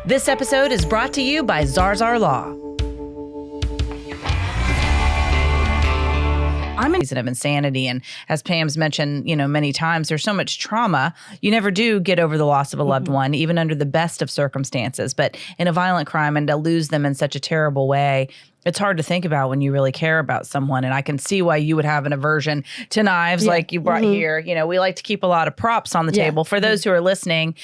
This episode is brought to you by Zarzar Law. I'm in a season of insanity, and as Pam's mentioned, many times, there's so much trauma. You never do get over the loss of a loved one, even under the best of circumstances. But in a violent crime, and to lose them in such a terrible way, it's hard to think about when you really care about someone. And I can see why you would have an aversion to knives like you brought here. We like to keep a lot of props on the table. For those who are listening,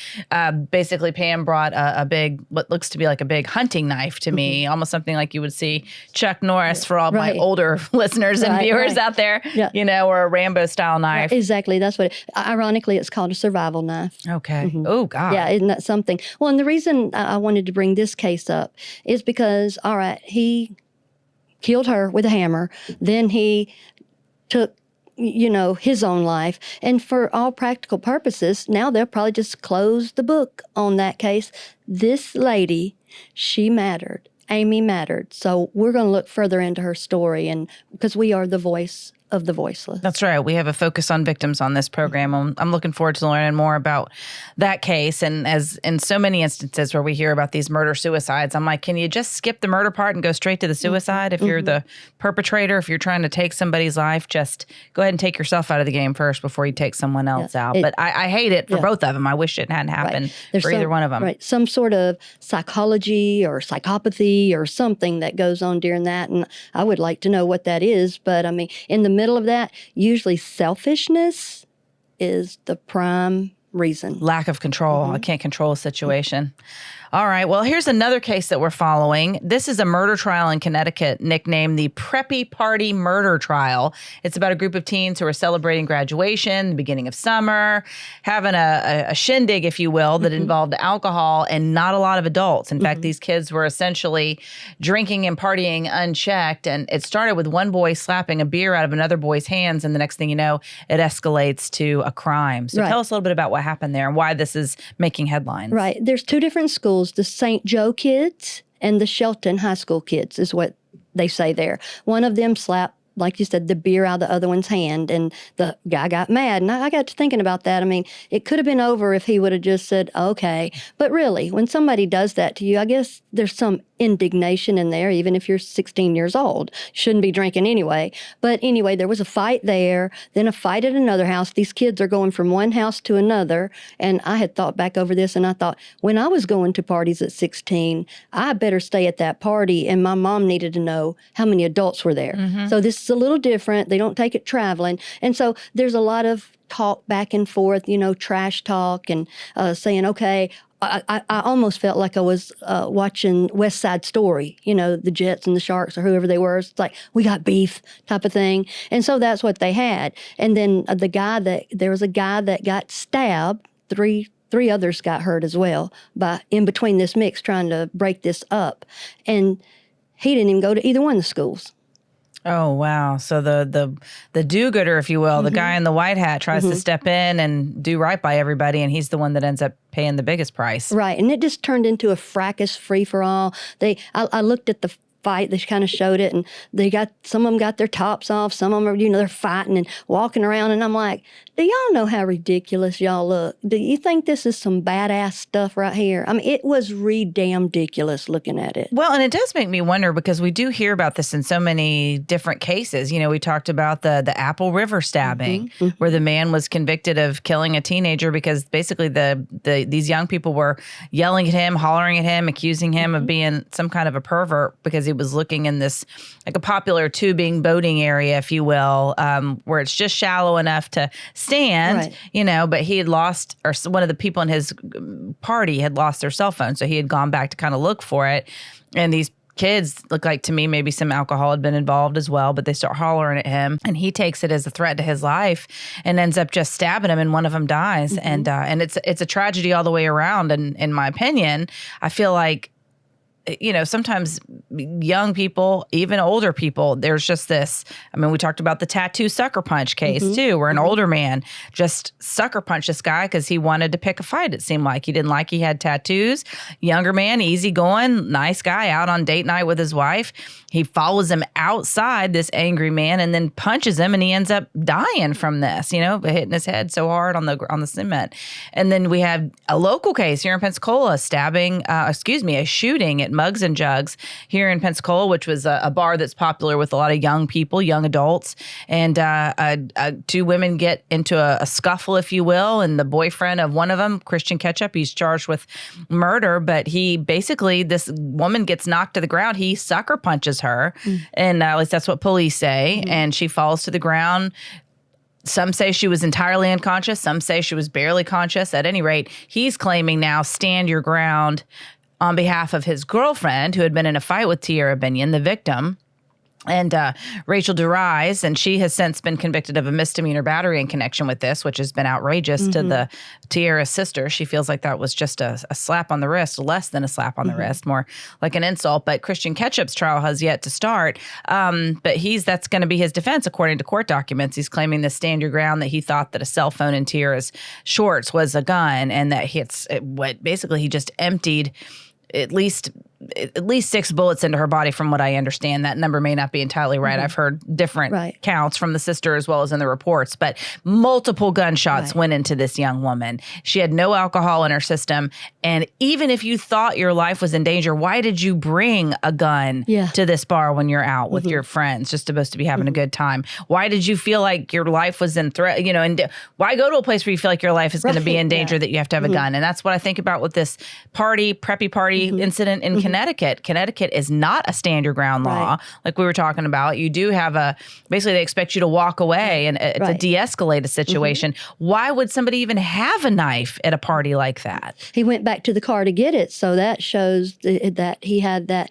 basically Pam brought a big, what looks to be like a big hunting knife to me, almost something like you would see Chuck Norris for all my older listeners and viewers out there, or a Rambo style knife. Exactly. That's what, ironically, it's called a survival knife. Okay. Oh, God. Yeah, isn't that something? Well, and the reason I wanted to bring this case up is because, all right, he killed her with a hammer. Then he took, his own life. And for all practical purposes, now they'll probably just close the book on that case. This lady, she mattered. Amy mattered. So we're going to look further into her story, and because we are the voice of the voiceless. That's right. We have a focus on victims on this program. I'm looking forward to learning more about that case. And as in so many instances where we hear about these murder-suicides, I'm like, can you just skip the murder part and go straight to the suicide? If you're the perpetrator, if you're trying to take somebody's life, just go ahead and take yourself out of the game first before you take someone else out. But I hate it for both of them. I wish it hadn't happened for either one of them. Right. Some sort of psychology or psychopathy or something that goes on during that. And I would like to know what that is. But I mean, in the middle of that, usually selfishness is the prime reason. Lack of control. I can't control a situation. All right. Well, here's another case that we're following. This is a murder trial in Connecticut nicknamed the Preppy Party Murder Trial. It's about a group of teens who are celebrating graduation, the beginning of summer, having a shindig, if you will, that involved alcohol and not a lot of adults. In fact, these kids were essentially drinking and partying unchecked. And it started with one boy slapping a beer out of another boy's hands. And the next thing you know, it escalates to a crime. So tell us a little bit about what happened there and why this is making headlines. Right. There's two different schools. The St. Joe kids and the Shelton High School kids is what they say there. One of them slapped, like you said, the beer out of the other one's hand, and the guy got mad. And I got to thinking about that. I mean, it could have been over if he would have just said, okay. But really, when somebody does that to you, I guess there's some indignation in there, even if you're 16 years old. Shouldn't be drinking anyway. But anyway, there was a fight there, then a fight at another house. These kids are going from one house to another. And I had thought back over this, and I thought, when I was going to parties at 16, I better stay at that party. And my mom needed to know how many adults were there. So this is a little different. They don't take it traveling. And so there's a lot of talk back and forth, trash talk and saying, okay, I almost felt like I was watching West Side Story, the Jets and the Sharks or whoever they were. It's like, we got beef type of thing. And so that's what they had. And then there was a guy that got stabbed. Three others got hurt as well in between this mix trying to break this up. And he didn't even go to either one of the schools. Oh, wow. So the do-gooder, if you will, the guy in the white hat tries to step in and do right by everybody, and he's the one that ends up paying the biggest price. Right. And it just turned into a fracas free-for-all. I looked at the fight. They kind of showed it, and some of them got their tops off. Some of them are, they're fighting and walking around, and I'm like, do y'all know how ridiculous y'all look? Do you think this is some badass stuff right here? I mean, it was damn ridiculous looking at it. Well, and it does make me wonder, because we do hear about this in so many different cases. We talked about the Apple River stabbing, where the man was convicted of killing a teenager because basically these young people were yelling at him, hollering at him, accusing him of being some kind of a pervert because he was looking in this, like a popular tubing boating area, if you will, where it's just shallow enough to stand, but he had lost, or one of the people in his party had lost their cell phone. So he had gone back to kind of look for it. And these kids look like, to me, maybe some alcohol had been involved as well, but they start hollering at him, and he takes it as a threat to his life and ends up just stabbing him, and one of them dies. And it's a tragedy all the way around. And in my opinion, I feel like sometimes young people, even older people, there's just this. I mean, we talked about the tattoo sucker punch case too, where an older man just sucker punched this guy because he wanted to pick a fight. It seemed like he didn't like he had tattoos. Younger man, easygoing, nice guy, out on date night with his wife. He follows him outside, this angry man, and then punches him, and he ends up dying from this, hitting his head so hard on the cement. And then we have a local case here in Pensacola, a shooting at Mugs and Jugs here in Pensacola, which was a bar that's popular with a lot of young people, young adults. And two women get into a scuffle, if you will, and the boyfriend of one of them, Christian Ketchup, he's charged with murder, but this woman gets knocked to the ground. He sucker punches her, and at least that's what police say, and she falls to the ground. Some say she was entirely unconscious. Some say she was barely conscious. At any rate, he's claiming now stand your ground on behalf of his girlfriend, who had been in a fight with Tiara Benyon, the victim, and Rachel DeRise, and she has since been convicted of a misdemeanor battery in connection with this, which has been outrageous to the Tiara's sister. She feels like that was just a slap on the wrist, less than a slap on the wrist, more like an insult. But Christian Ketchup's trial has yet to start. But that's going to be his defense, according to court documents. He's claiming the stand your ground that he thought that a cell phone in Tiara's shorts was a gun, and that basically he just emptied at least 6 bullets into her body, from what I understand. That number may not be entirely right. I've heard different counts from the sister as well as in the reports, but multiple gunshots went into this young woman. She had no alcohol in her system. And even if you thought your life was in danger, why did you bring a gun to this bar when you're out with your friends, just supposed to be having a good time? Why did you feel like your life was in threat? And why go to a place where you feel like your life is going to be in danger that you have to have a gun? And that's what I think about with this preppy party incident in Connecticut. Connecticut is not a stand your ground law, like we were talking about. You do have basically they expect you to walk away and to de-escalate a situation. Why would somebody even have a knife at a party like that? He went back to the car to get it, so that shows that he had that.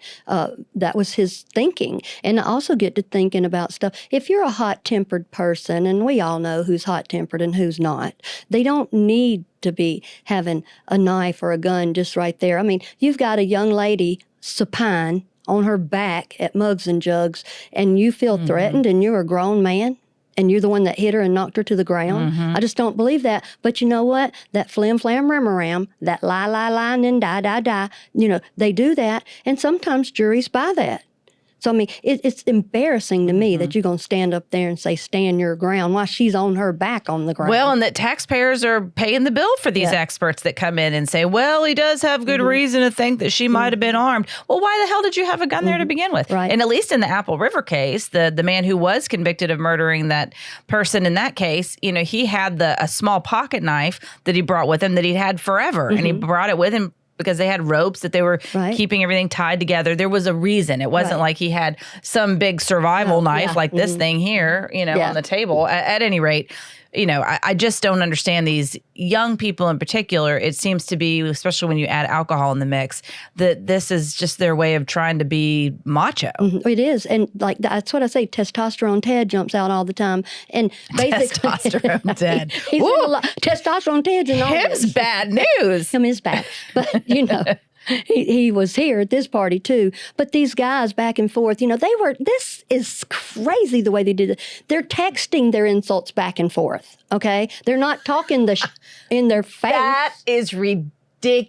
That was his thinking. And I also get to thinking about stuff. If you're a hot-tempered person, and we all know who's hot-tempered and who's not, they don't need to be having a knife or a gun just right there. I mean, you've got a young lady supine on her back at Mugs and Jugs, and you feel threatened, and you're a grown man, and you're the one that hit her and knocked her to the ground. I just don't believe that. But you know what? That flim flam rim, that lie, and then die, they do that, and sometimes juries buy that. So, I mean, it's embarrassing to me that you're going to stand up there and say, stand your ground, while she's on her back on the ground. Well, and that taxpayers are paying the bill for these experts that come in and say, well, he does have good reason to think that she might have been armed. Well, why the hell did you have a gun there to begin with? Right. And at least in the Apple River case, the man who was convicted of murdering that person in that case, he had a small pocket knife that he brought with him that he'd had forever. And he brought it with him because they had ropes that they were keeping everything tied together. There was a reason. It wasn't like he had some big survival knife like this thing here, on the table. At any rate, I just don't understand these young people in particular. It seems to be, especially when you add alcohol in the mix, that this is just their way of trying to be macho. It is. And that's what I say, testosterone Ted jumps out all the time. And basically, Testosterone Ted. He's in a lot. Testosterone Ted's in all Him's this. bad news. Him is bad. But, he was here at this party too. But these guys back and forth, this is crazy the way they did it. They're texting their insults back and forth, okay? They're not talking in their face. That is ridiculous.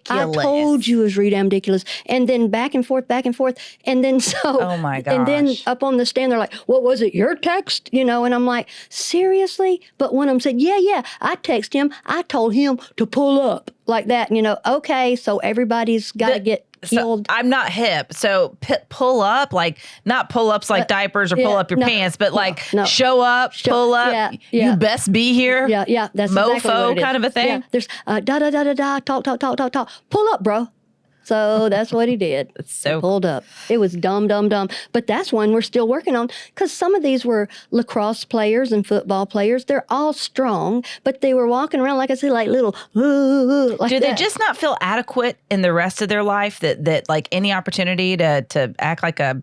I told you it was ridiculous. And then back and forth. And then oh my gosh. And then up on the stand, they're like, what was it, your text? And I'm like, seriously? But one of them said, yeah, I texted him. I told him to pull up like that. Okay, so everybody's got to get killed. So I'm not hip. So pull up, like not pull ups like diapers or pull up your pants, but show up, pull up. You best be here. Yeah. That's mofo exactly what it is. kind of a thing. Yeah. There's talk. Pull up, bro. So that's what he did. It's so pulled up. It was dumb. But that's one we're still working on, because some of these were lacrosse players and football players. They're all strong, but they were walking around, like I said, like little. Like Do they just not feel adequate in the rest of their life that like any opportunity to act like a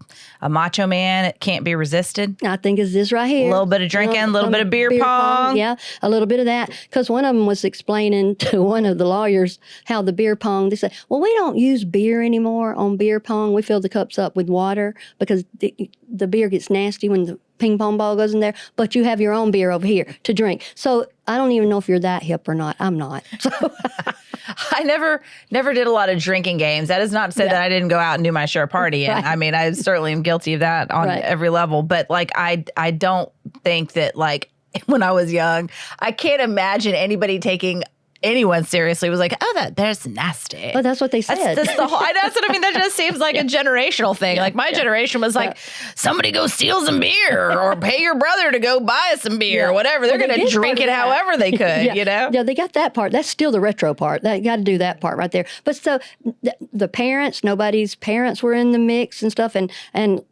macho man can't be resisted? I think it's this right here. A little bit of drinking, a little bit of beer pong. Yeah, a little bit of that. Because one of them was explaining to one of the lawyers how the beer pong, they said, well, we don't use use beer anymore on beer pong. We fill the cups up with water because the beer gets nasty when the ping pong ball goes in there, but you have your own beer over here to drink. So I don't even know if you're that hip or not. I'm not. So I never did a lot of drinking games. That is not to say that I didn't go out and do my share partying. Right. I mean, I certainly am guilty of that on every level. But like, I don't think that like when I was young, I can't imagine anybody taking anyone seriously. Was like, oh, that's nasty. But that's what they said. That's the whole. That's what I mean. That just seems like a generational thing. Like my generation was like, somebody go steal some beer or pay your brother to go buy some beer or whatever. They're going to drink it however they could. You know. Yeah, they got that part. That's still the retro part. They got to do that part right there. But so the parents, nobody's parents were in the mix and stuff, and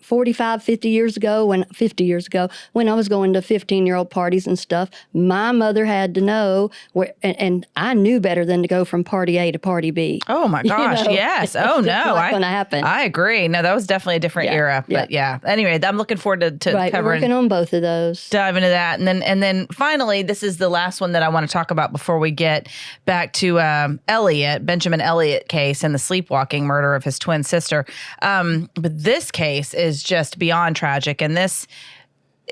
45, 50 years ago, when I was going to 15-year-old parties and stuff, my mother had to know where, and I knew better than to go from party A to party B. Oh my gosh, yes. Oh no, not going to happen. I agree. No, that was definitely a different era. But anyway, I'm looking forward to We're covering, working on both of those. dive into that, and then finally, this is the last one that I want to talk about before we get back to Benjamin Elliott case and the sleepwalking murder of his twin sister. But this case is just beyond tragic, and this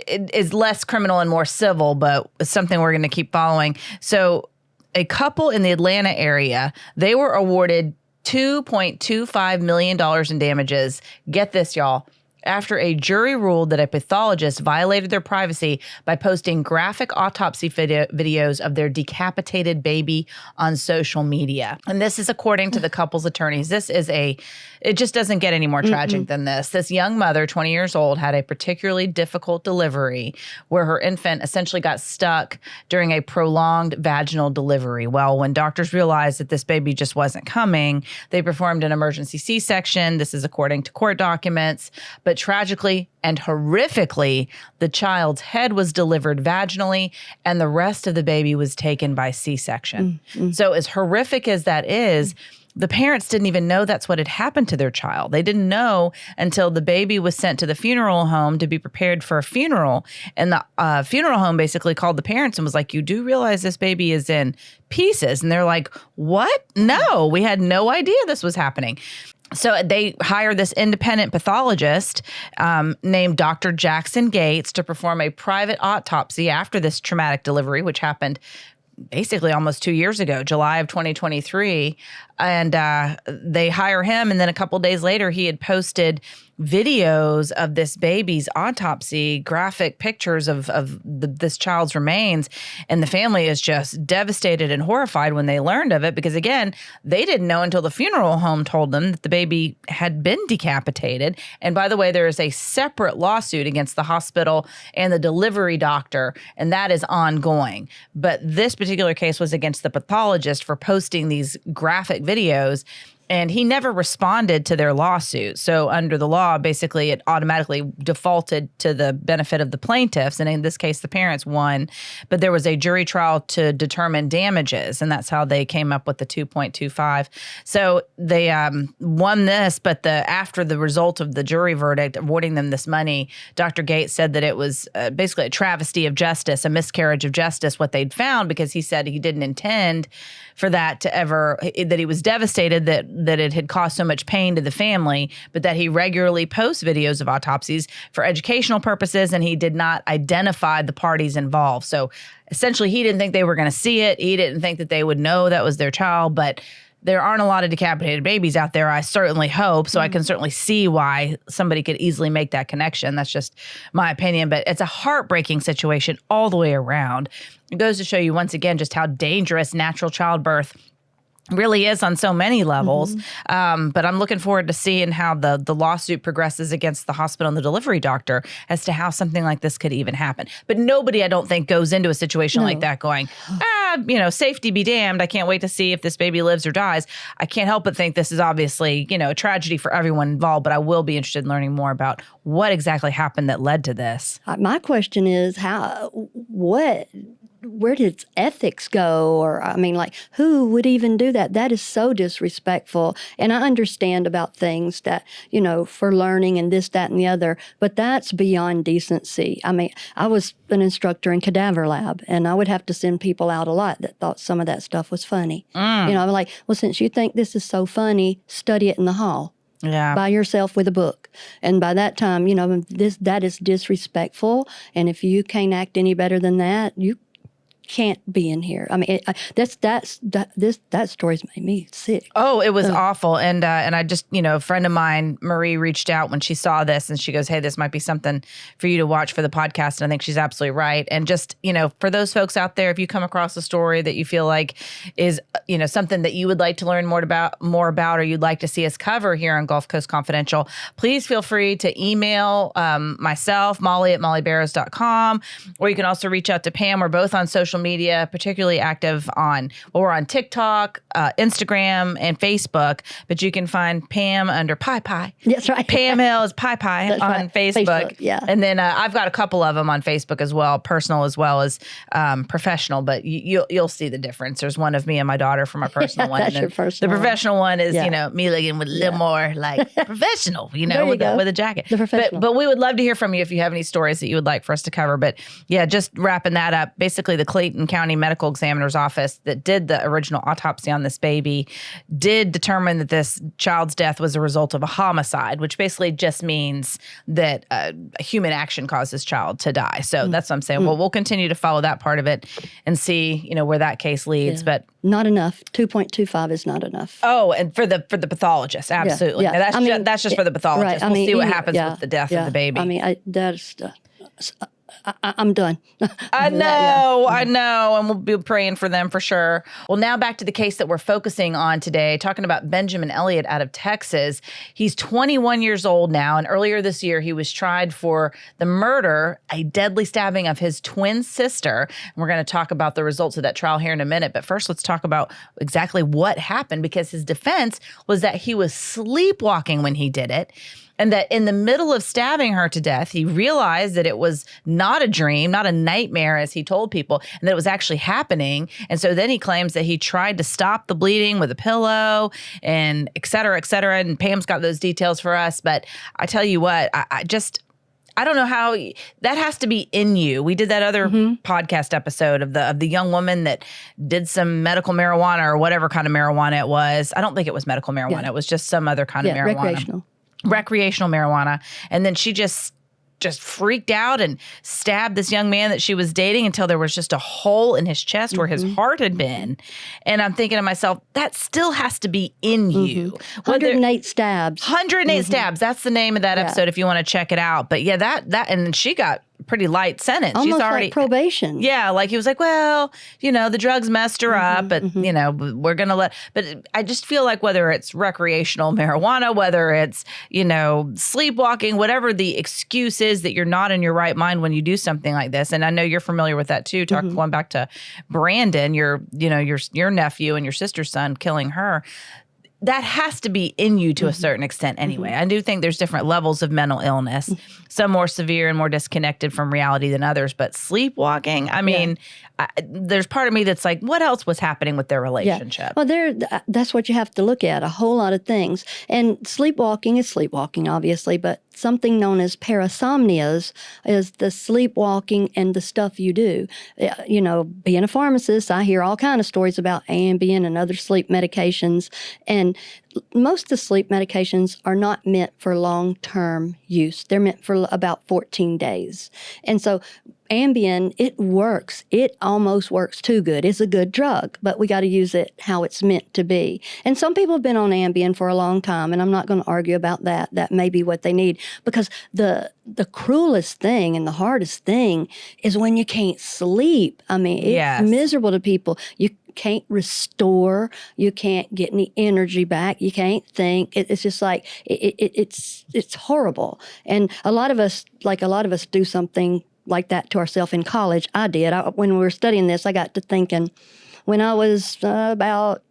is less criminal and more civil, but it's something we're going to keep following. So a couple in the Atlanta area, they were awarded $2.25 million in damages. Get this, y'all. After a jury ruled that a pathologist violated their privacy by posting graphic autopsy videos of their decapitated baby on social media. And this is according to the couple's attorneys. It just doesn't get any more tragic than this. This young mother, 20 years old, had a particularly difficult delivery where her infant essentially got stuck during a prolonged vaginal delivery. Well, when doctors realized that this baby just wasn't coming, they performed an emergency C-section. This is according to court documents. But tragically and horrifically, the child's head was delivered vaginally and the rest of the baby was taken by C-section. So as horrific as that is, the parents didn't even know that's what had happened to their child. They didn't know until the baby was sent to the funeral home to be prepared for a funeral. And the funeral home basically called the parents and was like, you do realize this baby is in pieces? And they're like, what? No, we had no idea this was happening. So they hired this independent pathologist named Dr. Jackson Gates to perform a private autopsy after this traumatic delivery, which happened basically almost 2 years ago, July of 2023. And they hire him. And then a couple days later, he had posted videos of this baby's autopsy, graphic pictures of this child's remains. And the family is just devastated and horrified when they learned of it because, again, they didn't know until the funeral home told them that the baby had been decapitated. And by the way, there is a separate lawsuit against the hospital and the delivery doctor, and that is ongoing. But this particular case was against the pathologist for posting these graphic videos. And he never responded to their lawsuit. So under the law, basically, it automatically defaulted to the benefit of the plaintiffs. And in this case, the parents won. But there was a jury trial to determine damages. And that's how they came up with the 2.25. So they won this. But after the result of the jury verdict awarding them this money, Dr. Gates said that it was basically a travesty of justice, a miscarriage of justice, what they'd found, because he said he didn't intend for that to ever, that he was devastated that it had caused so much pain to the family, but that he regularly posts videos of autopsies for educational purposes, and he did not identify the parties involved. So essentially, he didn't think they were going to see it. He didn't think that they would know that was their child, but there aren't a lot of decapitated babies out there, I certainly hope. So I can certainly see why somebody could easily make that connection. That's just my opinion. But it's a heartbreaking situation all the way around. It goes to show you once again just how dangerous natural childbirth really is on so many levels. But I'm looking forward to seeing how the lawsuit progresses against the hospital and the delivery doctor as to how something like this could even happen. But nobody, I don't think, goes into a situation like that going, safety be damned. I can't wait to see if this baby lives or dies. I can't help but think this is obviously, a tragedy for everyone involved, but I will be interested in learning more about what exactly happened that led to this. My question is, where did ethics go? Or, I mean, like, who would even do that? That is so disrespectful. And I understand about things that, for learning and this, that, and the other, but that's beyond decency. I mean, I was an instructor in cadaver lab, and I would have to send people out a lot that thought some of that stuff was funny. I'm like, well, since you think this is so funny, study it in the hall. Yeah. By yourself with a book. And by that time, that is disrespectful. And if you can't act any better than that, you can't be in here. I mean, that story's made me sick. Oh, it was awful. And I just, a friend of mine, Marie, reached out when she saw this, and she goes, hey, this might be something for you to watch for the podcast. And I think she's absolutely right. And just, for those folks out there, if you come across a story that you feel like is, something that you would like to learn more about, or you'd like to see us cover here on Gulf Coast Confidential, please feel free to email myself, Molly at mollybarrows.com, or you can also reach out to Pam. We're both on social media, particularly active we're on TikTok, Instagram, and Facebook, but you can find Pam under Pie. That's right. Pam Hill is Pie on right. Facebook. Yeah. And then I've got a couple of them on Facebook as well, personal as well as professional, but you'll see the difference. There's one of me and my daughter for my personal one. That's your personal The professional one is, Yeah. Meaghan with a little more like professional, with a jacket. The professional. But we would love to hear from you if you have any stories that you would like for us to cover. But yeah, just wrapping that up, basically the Clayton County Medical Examiner's Office that did the original autopsy on this baby did determine that this child's death was a result of a homicide, which basically just means that a human action caused this child to die. So that's what I'm saying. Well, we'll continue to follow that part of it and see, where that case leads. Yeah. But not enough. 2.25 is not enough. Oh, and for the pathologist, absolutely. Yeah. That's just for the pathologist. Right. We'll see what happens with the death of the baby. I mean, I'm done. I know, and we'll be praying for them for sure. Well, now back to the case that we're focusing on today, talking about Benjamin Elliott out of Texas. He's 21 years old now, and earlier this year, he was tried for the murder, a deadly stabbing of his twin sister. And we're going to talk about the results of that trial here in a minute. But first, let's talk about exactly what happened, because his defense was that he was sleepwalking when he did it. And that in the middle of stabbing her to death, he realized that it was not a dream, not a nightmare, as he told people, and that it was actually happening. And so then he claims that he tried to stop the bleeding with a pillow and et cetera, et cetera. And Pam's got those details for us. But I tell you what, I don't know how that has to be in you. We did that other podcast episode of the young woman that did some medical marijuana or whatever kind of marijuana it was. I don't think it was medical marijuana. It was just some other kind of marijuana. Recreational marijuana. And then she just freaked out and stabbed this young man that she was dating until there was just a hole in his chest where his heart had been. And I'm thinking to myself, that still has to be in you. 108 stabs. 108 stabs. That's the name of that episode if you want to check it out. But yeah, that and she got pretty light sentence. Almost She's already like probation. Yeah, like he was like, well, the drugs messed her up, but we're gonna let. But I just feel like whether it's recreational marijuana, whether it's sleepwalking, whatever the excuse is that you're not in your right mind when you do something like this, and I know you're familiar with that too. Going back to Brandon, your nephew and your sister's son killing her. That has to be in you to a certain extent anyway. I do think there's different levels of mental illness, some more severe and more disconnected from reality than others. But sleepwalking, I mean, there's part of me that's like, what else was happening with their relationship? Well, that's what you have to look at, a whole lot of things. And sleepwalking is sleepwalking, obviously, but something known as parasomnias is the sleepwalking and the stuff you do. Being a pharmacist, I hear all kinds of stories about Ambien and other sleep medications. And most of the sleep medications are not meant for long-term use. They're meant for about 14 days. And so Ambien, it works. It almost works too good. It's a good drug, but we got to use it how it's meant to be. And some people have been on Ambien for a long time, and I'm not going to argue about that. That may be what they need, because the cruelest thing and the hardest thing is when you can't sleep. I mean, it's miserable to people. You can't restore. You can't get any energy back. You can't think. It's just like it's horrible. And a lot of us do something like that to ourselves in college. I did. When we were studying this, I got to thinking, when I was about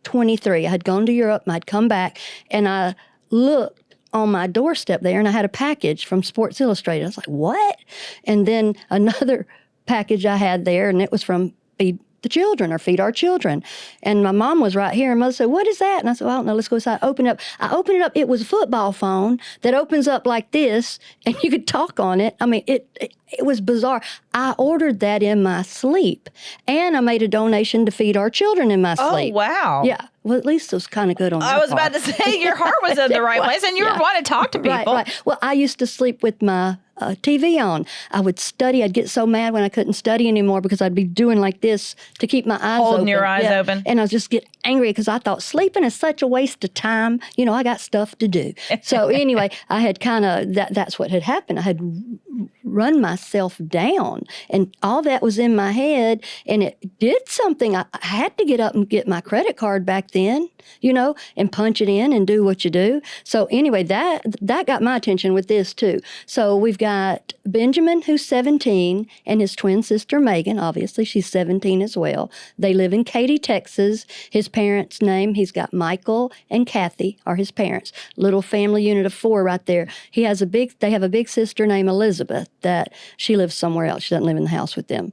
23, I had gone to Europe, and I'd come back, and I looked on my doorstep there, and I had a package from Sports Illustrated. I was like, what? And then another package I had there, and it was from Feed the Children or Feed Our Children. And my mom was right here, and Mother said, "What is that?" And I said, "Well, I don't know. Let's go inside." Open it up. I opened it up. It was a football phone that opens up like this, and you could talk on it. I mean, it was bizarre. I ordered that in my sleep, and I made a donation to Feed Our Children in my sleep. Oh, wow. Yeah. Well, at least it was kind of good on my I was part. about to say, your heart was in the right place, and you were wanting to talk to people. Right. Well, I used to sleep with my TV on. I would study. I'd get so mad when I couldn't study anymore because I'd be doing like this to keep my eyes open. Holding your eyes open. And I would just get angry because I thought sleeping is such a waste of time. You know, I got stuff to do. So anyway, I had kind of, that's what had happened. I had run myself down, and all that was in my head, and it did something. I had to get up and get my credit card back then, you know, and punch it in and do what you do. So anyway, that got my attention with this too. So we've got Benjamin, who's 17, and his twin sister Meaghan. Obviously, she's 17 as well. They live in Katy, Texas. His parents' name, he's got Michael and Kathy are his parents. Little family unit of 4 right there. They have a big sister named Elizabeth that she lives somewhere else. She doesn't live in the house with them.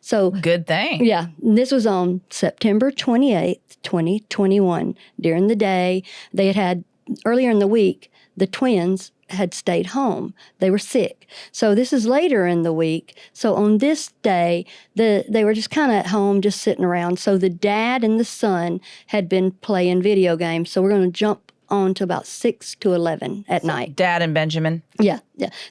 So good thing. Yeah. This was on September 28th, 2021. During the day, they had earlier in the week, the twins had stayed home. They were sick. So this is later in the week. So on this day, they were just kind of at home, just sitting around. So the dad and the son had been playing video games. So we're going to jump on to about 6 to 11 at night. Dad and Benjamin. Yeah.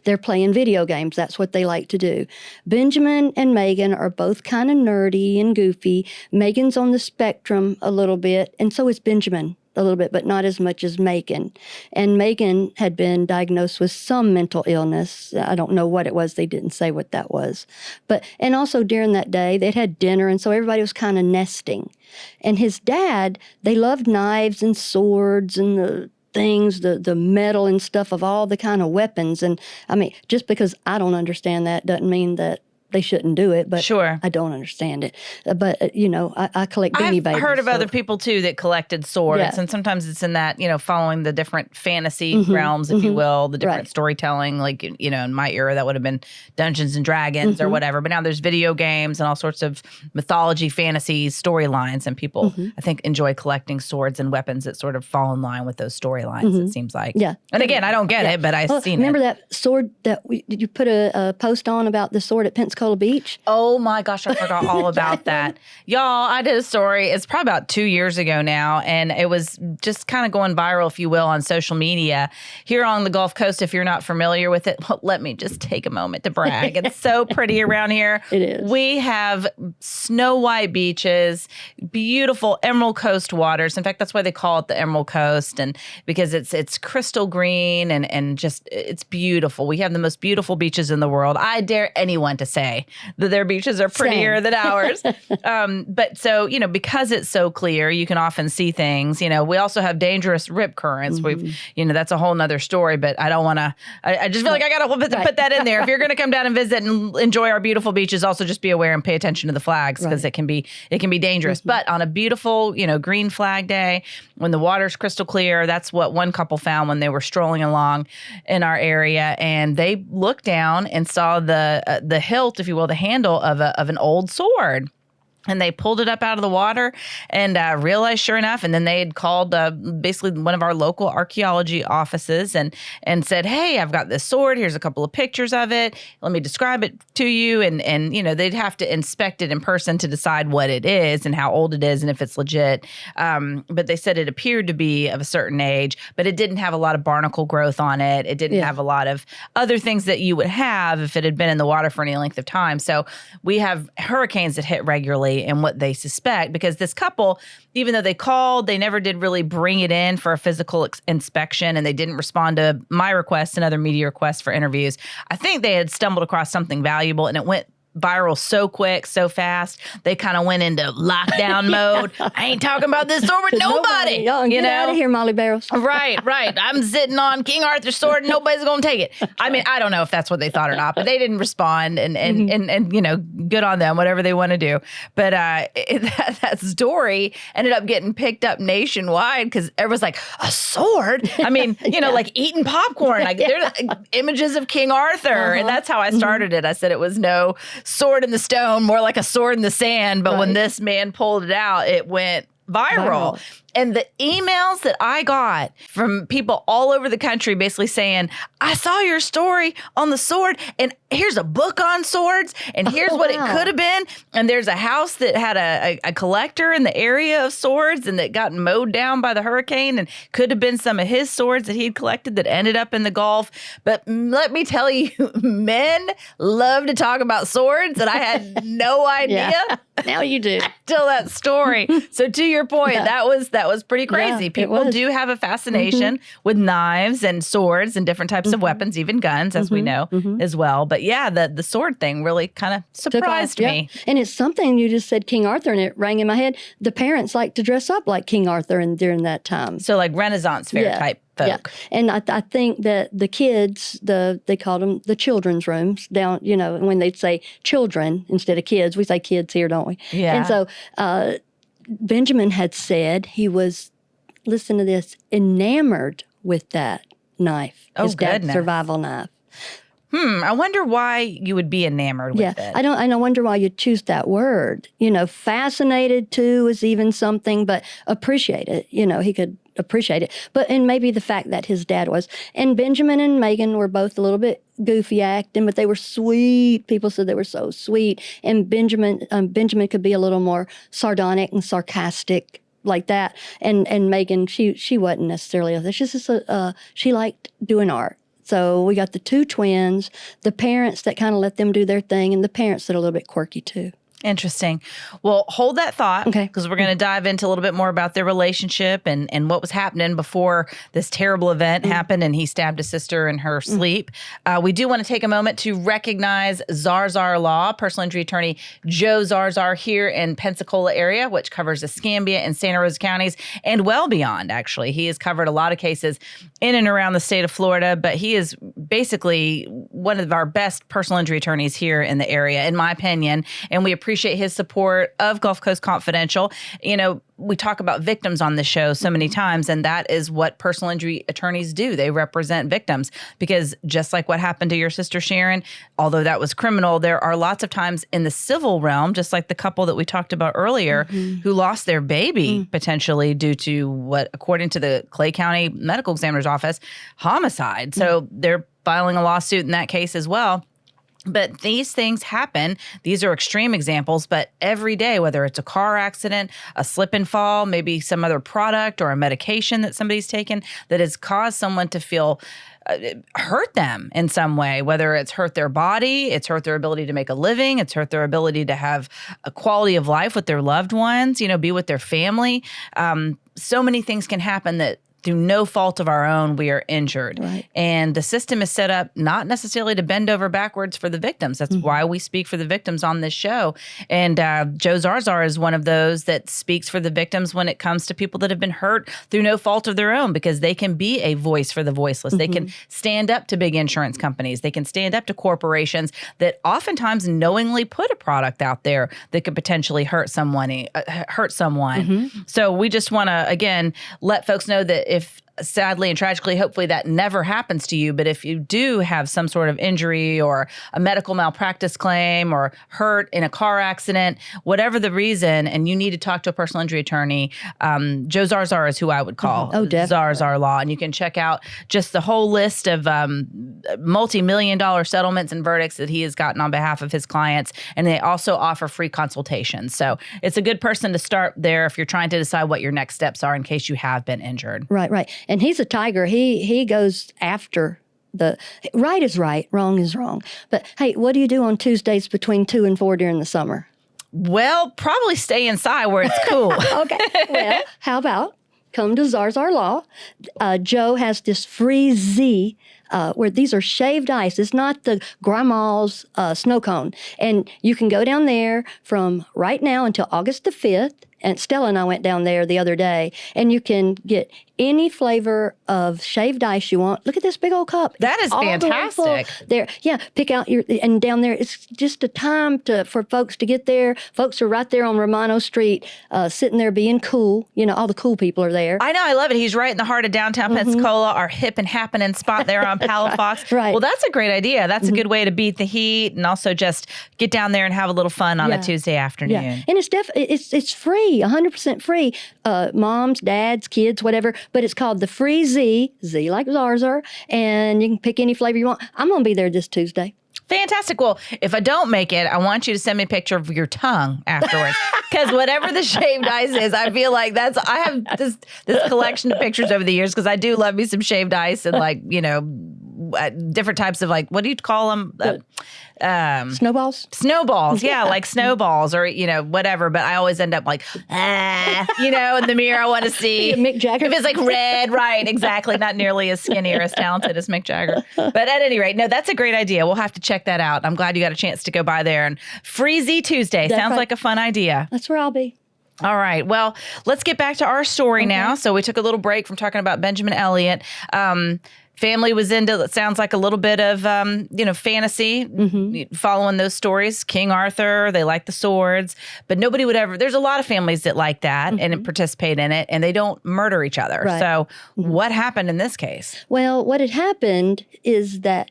They're playing video games. That's what they like to do. Benjamin and Meaghan are both kind of nerdy and goofy. Meaghan's on the spectrum a little bit, and so is Benjamin a little bit, but not as much as Meaghan. And Meaghan had been diagnosed with some mental illness. I don't know what it was. They didn't say what that was. And also during that day, they'd had dinner, and so everybody was kind of nesting. And his dad, they loved knives and swords and the things, the metal and stuff of all the kind of weapons. And I mean, just because I don't understand that doesn't mean that they shouldn't do it, but sure. I don't understand it. But, you know, I collect beanie babies. I've heard of other people, too, that collected swords, and sometimes it's in that, you know, following the different fantasy realms, if you will, the different storytelling, like, you know, in my era, that would have been Dungeons and Dragons or whatever. But now there's video games and all sorts of mythology, fantasy storylines, and people, I think, enjoy collecting swords and weapons that sort of fall in line with those storylines, it seems like. Yeah. And again, I don't get it, but I've seen remember it. Remember that sword that you put a post on about the sword at Pensacola Beach? Oh my gosh, I forgot all about that. Y'all, I did a story. It's probably about 2 years ago now, and it was just kind of going viral, if you will, on social media. Here on the Gulf Coast, if you're not familiar with it, well, let me just take a moment to brag. It's so pretty around here. It is. We have snow white beaches, beautiful Emerald Coast waters. In fact, that's why they call it the Emerald Coast, and because it's crystal green and just it's beautiful. We have the most beautiful beaches in the world. I dare anyone to say that their beaches are prettier than ours. But so, you know, because it's so clear, you can often see things. You know, we also have dangerous rip currents. We've, you know, that's a whole nother story, but I don't want to, I just feel like I got to put that in there. If you're going to come down and visit and enjoy our beautiful beaches, also just be aware and pay attention to the flags because it can be dangerous. But on a beautiful, you know, green flag day, when the water's crystal clear, that's what one couple found when they were strolling along in our area. And they looked down and saw the hilt, if you will, the handle of an old sword. And they pulled it up out of the water and realized, sure enough, and then they had called basically one of our local archaeology offices and said, hey, I've got this sword. Here's a couple of pictures of it. Let me describe it to you. And you know, they'd have to inspect it in person to decide what it is and how old it is and if it's legit. But they said it appeared to be of a certain age, but it didn't have a lot of barnacle growth on it. It didn't have a lot of other things that you would have if it had been in the water for any length of time. So we have hurricanes that hit regularly and what they suspect, because this couple, even though they called, they never did really bring it in for a physical inspection, and they didn't respond to my requests and other media requests for interviews. I think they had stumbled across something valuable, and it went viral so quick, so fast. They kind of went into lockdown mode. I ain't talking about this sword with nobody. Get out of here, Molly Barrels. Right. I'm sitting on King Arthur's sword and nobody's going to take it. I mean, I don't know if that's what they thought or not, but they didn't respond and you know, good on them, whatever they want to do. But that story ended up getting picked up nationwide because everyone's like, a sword? I mean, you know, like eating popcorn. Like there's images of King Arthur. And that's how I started it. I said it was no sword in the stone, more like a sword in the sand. But when Right. this man pulled it out, it went viral. And the emails that I got from people all over the country basically saying, I saw your story on the sword, and here's a book on swords, and here's what it could have been. And there's a house that had a collector in the area of swords and that got mowed down by the hurricane, and could have been some of his swords that he'd collected that ended up in the Gulf. But let me tell you, men love to talk about swords, and I had no idea. Now you do. Till that story. So to your point, that was pretty crazy. Yeah, People do have a fascination with knives and swords and different types of weapons, even guns, as we know as well. But yeah, the sword thing really kind of surprised me. And it's something you just said, King Arthur, and it rang in my head. The parents like to dress up like King Arthur during that time. So like Renaissance fair type folk. Yeah, and I think that the kids, they called them the children's rooms down, when they'd say children instead of kids, we say kids here, don't we? Yeah. And so Benjamin had said he was, listen to this, enamored with that knife, his dad's survival knife. I wonder why you would be enamored with it. I wonder why you'd choose that word. Fascinated too is even something, but appreciate it. He could appreciate it. And maybe the fact that his dad was. And Benjamin and Meaghan were both a little bit goofy acting, but they were sweet. People said they were so sweet. And Benjamin could be a little more sardonic and sarcastic like that. And Meaghan, she wasn't necessarily. She's just she liked doing art. So we got the two twins, the parents that kind of let them do their thing, and the parents that are a little bit quirky too. Interesting. Well, hold that thought, Okay. because we're going to dive into a little bit more about their relationship and what was happening before this terrible event happened and he stabbed his sister in her sleep. We do want to take a moment to recognize Zarzar Law, personal injury attorney Joe Zarzar here in Pensacola area, which covers Escambia and Santa Rosa counties and well beyond, actually. He has covered a lot of cases in and around the state of Florida, but he is basically one of our best personal injury attorneys here in the area, in my opinion, and we appreciate his support of Gulf Coast Confidential. We talk about victims on the show so many times, and that is what personal injury attorneys do. They represent victims because just like what happened to your sister Sharon, although that was criminal, there are lots of times in the civil realm, just like the couple that we talked about earlier, who lost their baby potentially due to what, according to the Clay County Medical Examiner's Office, homicide. So they're filing a lawsuit in that case as well. But these things happen. These are extreme examples, but every day, whether it's a car accident, a slip and fall, maybe some other product or a medication that somebody's taken that has caused someone to feel hurt them in some way, whether it's hurt their body, it's hurt their ability to make a living, it's hurt their ability to have a quality of life with their loved ones, be with their family. So many things can happen that through no fault of our own, we are injured. Right. And the system is set up not necessarily to bend over backwards for the victims. That's why we speak for the victims on this show. And Joe Zarzar is one of those that speaks for the victims when it comes to people that have been hurt through no fault of their own, because they can be a voice for the voiceless. They can stand up to big insurance companies. They can stand up to corporations that oftentimes knowingly put a product out there that could potentially hurt someone. So we just want to, again, let folks know that if sadly and tragically, hopefully that never happens to you. But if you do have some sort of injury or a medical malpractice claim or hurt in a car accident, whatever the reason, and you need to talk to a personal injury attorney, Joe Zarzar is who I would call. Oh, definitely. Zarzar Law. And you can check out just the whole list of multi-million-dollar settlements and verdicts that he has gotten on behalf of his clients. And they also offer free consultations. So it's a good person to start there if you're trying to decide what your next steps are in case you have been injured. Right. And he's a tiger. He goes after the right is right, wrong is wrong. But hey, what do you do on Tuesdays between 2 and 4 during the summer? Well, probably stay inside where it's cool. Okay. Well, how about come to Zarzar Law? Joe has this free Z where these are shaved ice. It's not the grandma's snow cone. And you can go down there from right now until August the 5th. And Stella and I went down there the other day, and you can get any flavor of shaved ice you want. Look at this big old cup. That is All the way full. fantastic. There, yeah, pick out and down there, it's just a time for folks to get there. Folks are right there on Romano Street, sitting there being cool. All the cool people are there. I know, I love it. He's right in the heart of downtown Pensacola, our hip and happening spot there on Palafox. Right. Well, that's a great idea. That's a good way to beat the heat and also just get down there and have a little fun on a Tuesday afternoon. Yeah, and it's free, 100% free. Moms, dads, kids, whatever. But it's called the Free Z like Zarzar, and you can pick any flavor you want. I'm going to be there this Tuesday. Fantastic. Well, if I don't make it, I want you to send me a picture of your tongue afterwards. Because whatever the shaved ice is, I feel like I have this collection of pictures over the years because I do love me some shaved ice and different types of what do you call them? Snowballs? Snowballs. Yeah, like snowballs or, whatever. But I always end up in the mirror I want to see. Mick Jagger. If it's like red, right, exactly. Not nearly as skinny or as talented as Mick Jagger. But at any rate, no, that's a great idea. We'll have to check that out. I'm glad you got a chance to go by there. And Freezy Tuesday sounds like a fun idea. That's where I'll be. All right. Well, let's get back to our story now. So we took a little break from talking about Benjamin Elliott. Family was into, it sounds like a little bit of, fantasy, following those stories. King Arthur, they like the swords, but nobody would ever, there's a lot of families that like that and participate in it, and they don't murder each other. Right. So what happened in this case? Well, what had happened is that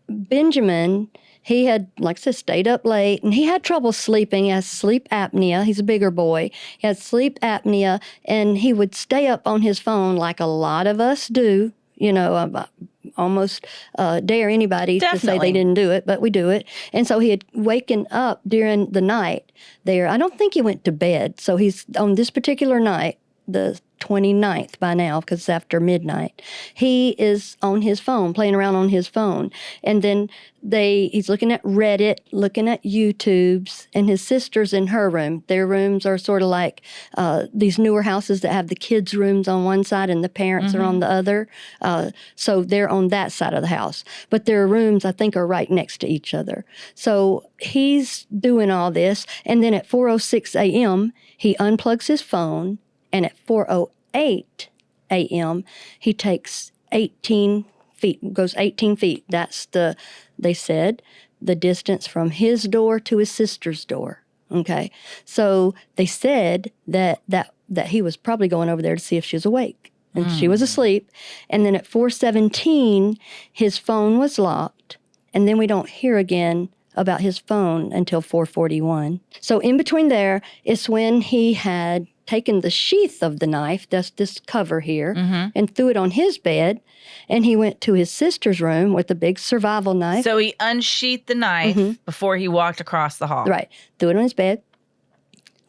Benjamin, he had, like I said, stayed up late, and he had trouble sleeping. He has sleep apnea. He's a bigger boy. He had sleep apnea, and he would stay up on his phone like a lot of us do. Almost dare anybody to say they didn't do it, but we do it. And so he had waken up during the night there. I don't think he went to bed. So he's on this particular night, the 29th by now, because it's after midnight. He is on his phone, playing around on his phone. And then he's looking at Reddit, looking at YouTubes, and his sister's in her room. Their rooms are sort of like these newer houses that have the kids' rooms on one side and the parents are on the other. So they're on that side of the house. But their rooms, I think, are right next to each other. So he's doing all this. And then at 4:06 a.m., he unplugs his phone. And at 4:08 a.m., he takes 18 feet, goes 18 feet. That's they said, the distance from his door to his sister's door. Okay. So they said that he was probably going over there to see if she was awake. And she was asleep. And then at 4:17, his phone was locked. And then we don't hear again about his phone until 4:41. So in between there is when he had taken the sheath of the knife, that's this cover here, and threw it on his bed, and he went to his sister's room with a big survival knife. So he unsheathed the knife before he walked across the hall. Right. Threw it on his bed,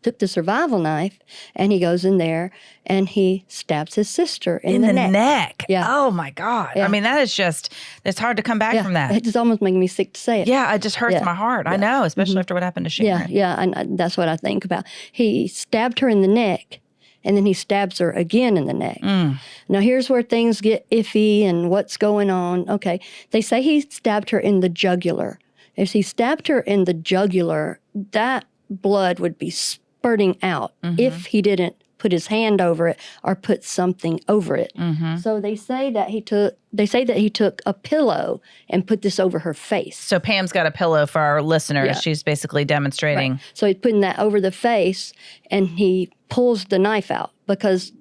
took the survival knife, and he goes in there, and he stabs his sister in the neck. Yeah. Oh, my God. Yeah. I mean, that is just, it's hard to come back from that. It's almost making me sick to say it. Yeah, it just hurts my heart. I know, especially after what happened to Sharon. Yeah, and that's what I think about. He stabbed her in the neck, and then he stabs her again in the neck. Now, here's where things get iffy and what's going on. Okay, they say he stabbed her in the jugular. If he stabbed her in the jugular, that blood would be spurting out if he didn't put his hand over it or put something over it. So they say that he took a pillow and put this over her face. So Pam's got a pillow for our listeners. Yeah. She's basically demonstrating. Right. So he's putting that over the face, and he pulls the knife out because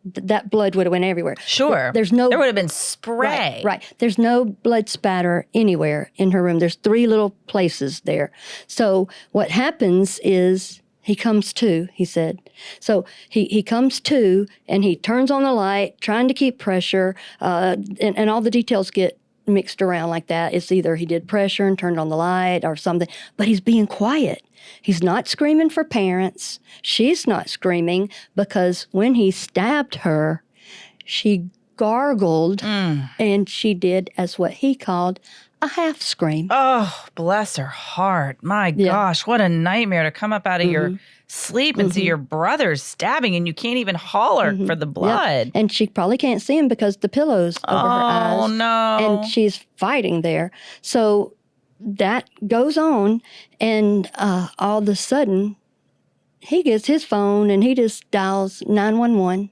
that blood would have went everywhere. Sure. There would have been spray. Right. There's no blood spatter anywhere in her room. There's 3 little places there. So what happens is he comes to, he said. So he comes to, and he turns on the light, trying to keep pressure, and all the details get mixed around like that. It's either he did pressure and turned on the light or something, but he's being quiet. He's not screaming for parents. She's not screaming because when he stabbed her, she gargled, and she did as what he called a half scream. Oh, bless her heart. My gosh, what a nightmare to come up out of your sleep and see your brother stabbing, and you can't even holler for the blood. Yep. And she probably can't see him because the pillow's over her eyes. Oh, no. And she's fighting there. So that goes on, and all of a sudden, he gets his phone, and he just dials 911.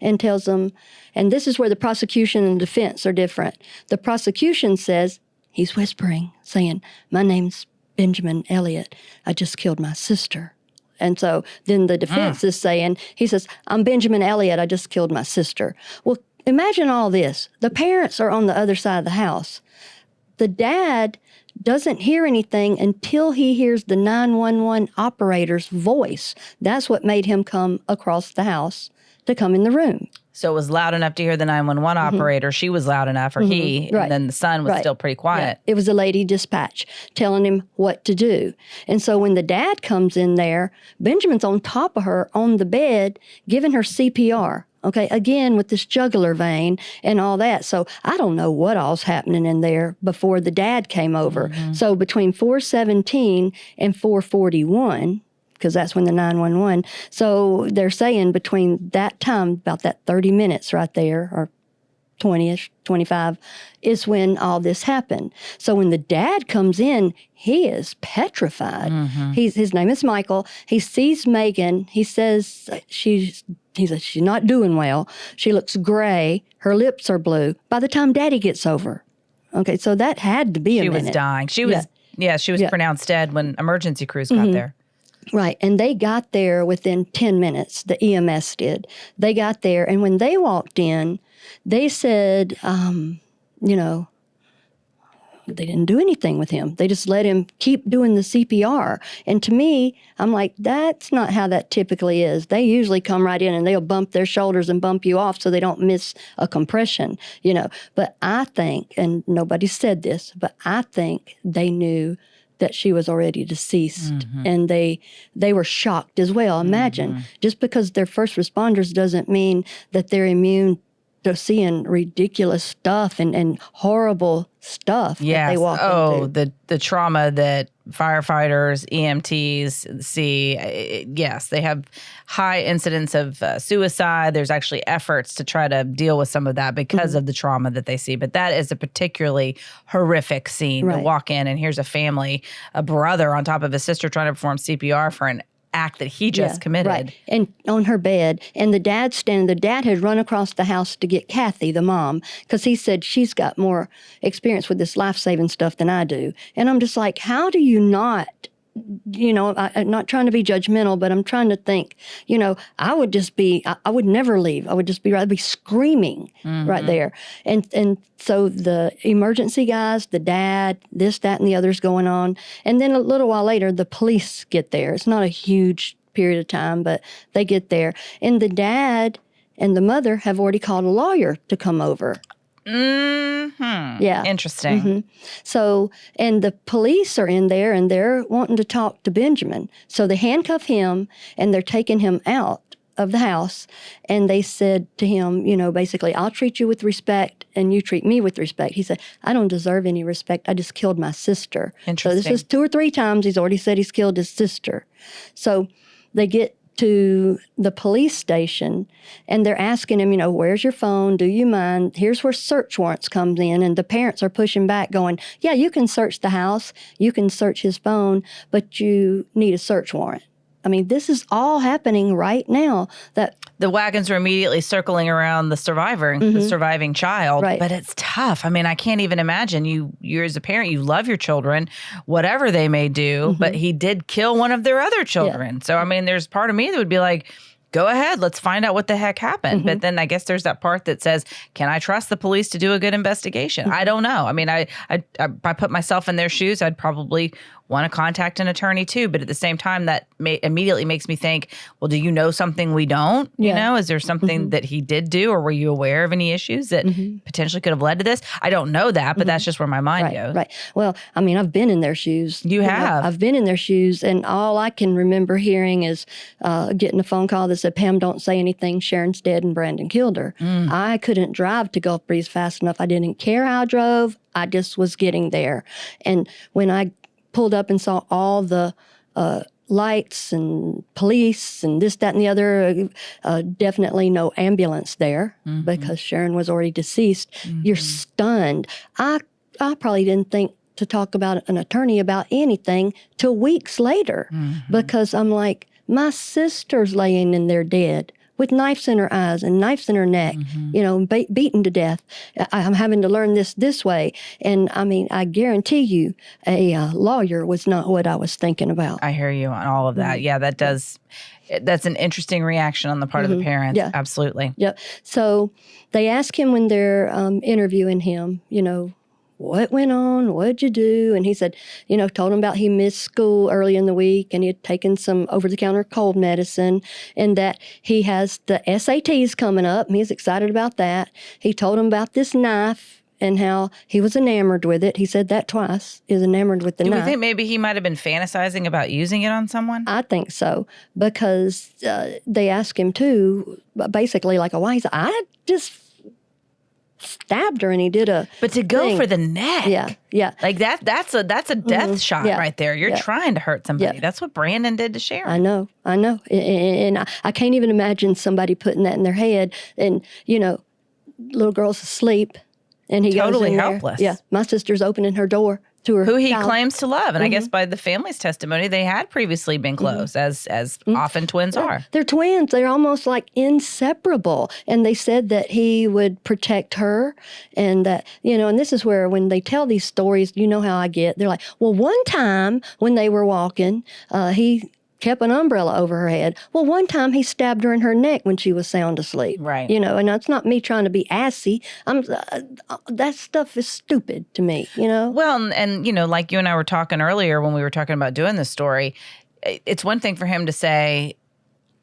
and tells them, and this is where the prosecution and defense are different. The prosecution says, he's whispering, saying, my name's Benjamin Elliott. I just killed my sister. And so then the defense is saying, he says, I'm Benjamin Elliott. I just killed my sister. Well, imagine all this. The parents are on the other side of the house. The dad doesn't hear anything until he hears the 911 operator's voice. That's what made him come across the house to come in the room. So it was loud enough to hear the 911 operator. She was loud enough, or he, Right. and then the son was still pretty quiet. Yeah. It was a lady dispatch telling him what to do. And so when the dad comes in there, Benjamin's on top of her on the bed, giving her CPR. Okay, again, with this jugular vein and all that. So I don't know what all's happening in there before the dad came over. So between 4:17 and 4:41, because that's when the 911. So they're saying between that time, about that 30 minutes right there, or 20-ish, 25, is when all this happened. So when the dad comes in, he is petrified. His name is Michael. He sees Meaghan. He says she's not doing well. She looks gray. Her lips are blue. By the time Daddy gets over. Okay, so that had to be a minute. She was dying. She was, she was pronounced dead when emergency crews got there. Right, and they got there within 10 minutes, the EMS did. They got there, and when they walked in, they said, they didn't do anything with him. They just let him keep doing the CPR. And to me, I'm like, that's not how that typically is. They usually come right in and they'll bump their shoulders and bump you off so they don't miss a compression, But I think, and nobody said this, but I think they knew that she was already deceased, and they were shocked as well. Imagine, just because they're first responders doesn't mean that they're immune to seeing ridiculous stuff and horrible stuff that they walk into. The trauma that firefighters, EMTs see. Yes, they have high incidence of suicide. There's actually efforts to try to deal with some of that because of the trauma that they see. But that is a particularly horrific scene to walk in, and here's a family, a brother on top of his sister trying to perform CPR for an act that he just committed. Right. And on her bed, and the dad had run across the house to get Kathy, the mom, because he said she's got more experience with this life-saving stuff than I do. And I'm just like, how do you not, I'm not trying to be judgmental, but I'm trying to think, I would never leave. I would just I'd be screaming right there. And so the emergency guys, the dad, this, that, and the other's going on. And then a little while later, the police get there. It's not a huge period of time, but they get there. And the dad and the mother have already called a lawyer to come over. Yeah. Interesting. So, and the police are in there and they're wanting to talk to Benjamin. So they handcuff him and they're taking him out of the house. And they said to him, basically, I'll treat you with respect and you treat me with respect. He said, I don't deserve any respect. I just killed my sister. Interesting. So this is 2 or 3 times he's already said he's killed his sister. So they get to the police station and they're asking him, where's your phone? Do you mind? Here's where search warrants comes in. And the parents are pushing back going, yeah, you can search the house. You can search his phone, but you need a search warrant. I mean, this is all happening right now. That the wagons are immediately circling around the survivor, the surviving child. Right. But it's tough. I mean, I can't even imagine. You're as a parent, you love your children, whatever they may do, but he did kill one of their other children. Yeah. So, I mean, there's part of me that would be like, go ahead, let's find out what the heck happened. But then I guess there's that part that says, can I trust the police to do a good investigation? I don't know. I mean, I put myself in their shoes, I'd probably want to contact an attorney too. But at the same time, that immediately makes me think, well, do you know something we don't? Is there something that he did do, or were you aware of any issues that potentially could have led to this? I don't know that, but that's just where my mind goes. Right. Well, I mean, I've been in their shoes. You have. I've been in their shoes, and all I can remember hearing is getting a phone call that said, Pam, don't say anything. Sharon's dead and Brandon killed her. I couldn't drive to Gulf Breeze fast enough. I didn't care how I drove. I just was getting there. And when I pulled up and saw all the lights and police and this, that, and the other, definitely no ambulance there because Sharon was already deceased. You're stunned. I probably didn't think to talk about an attorney about anything till weeks later because I'm like, my sister's laying in there dead. with knives in her eyes and knives in her neck, beaten to death. I'm having to learn this way. And I mean, I guarantee you a lawyer was not what I was thinking about. I hear you on all of that. Yeah, that's an interesting reaction on the part of the parents. Yeah. Absolutely. Yep. So they ask him when they're interviewing him, what went on? What'd you do? And he said, told him about he missed school early in the week and he had taken some over-the-counter cold medicine and that he has the SATs coming up. And he's excited about that. He told him about this knife and how he was enamored with it. He said that twice. He was enamored with the knife. Do we think maybe he might have been fantasizing about using it on someone? I think so because they asked him too, basically like why? He said, I just stabbed her and he did a But to go thing. for the neck. Yeah. Like that's a death shot right there. You're trying to hurt somebody. That's what Brandon did to Sharon. I know. And I can't even imagine somebody putting that in their head and, little girl's asleep and he totally goes in helpless. There. Yeah. My sister's opening her door to her who he child. claims to love. And I guess by the family's testimony, they had previously been close, as often twins are. They're twins. They're almost like inseparable. And they said that he would protect her and that, and this is where when they tell these stories, you know how I get. They're like, well, one time when they were walking, he kept an umbrella over her head. Well, one time he stabbed her in her neck when she was sound asleep. Right. And it's not me trying to be assy. That stuff is stupid to me, Well, and like you and I were talking earlier when we were talking about doing this story, it's one thing for him to say,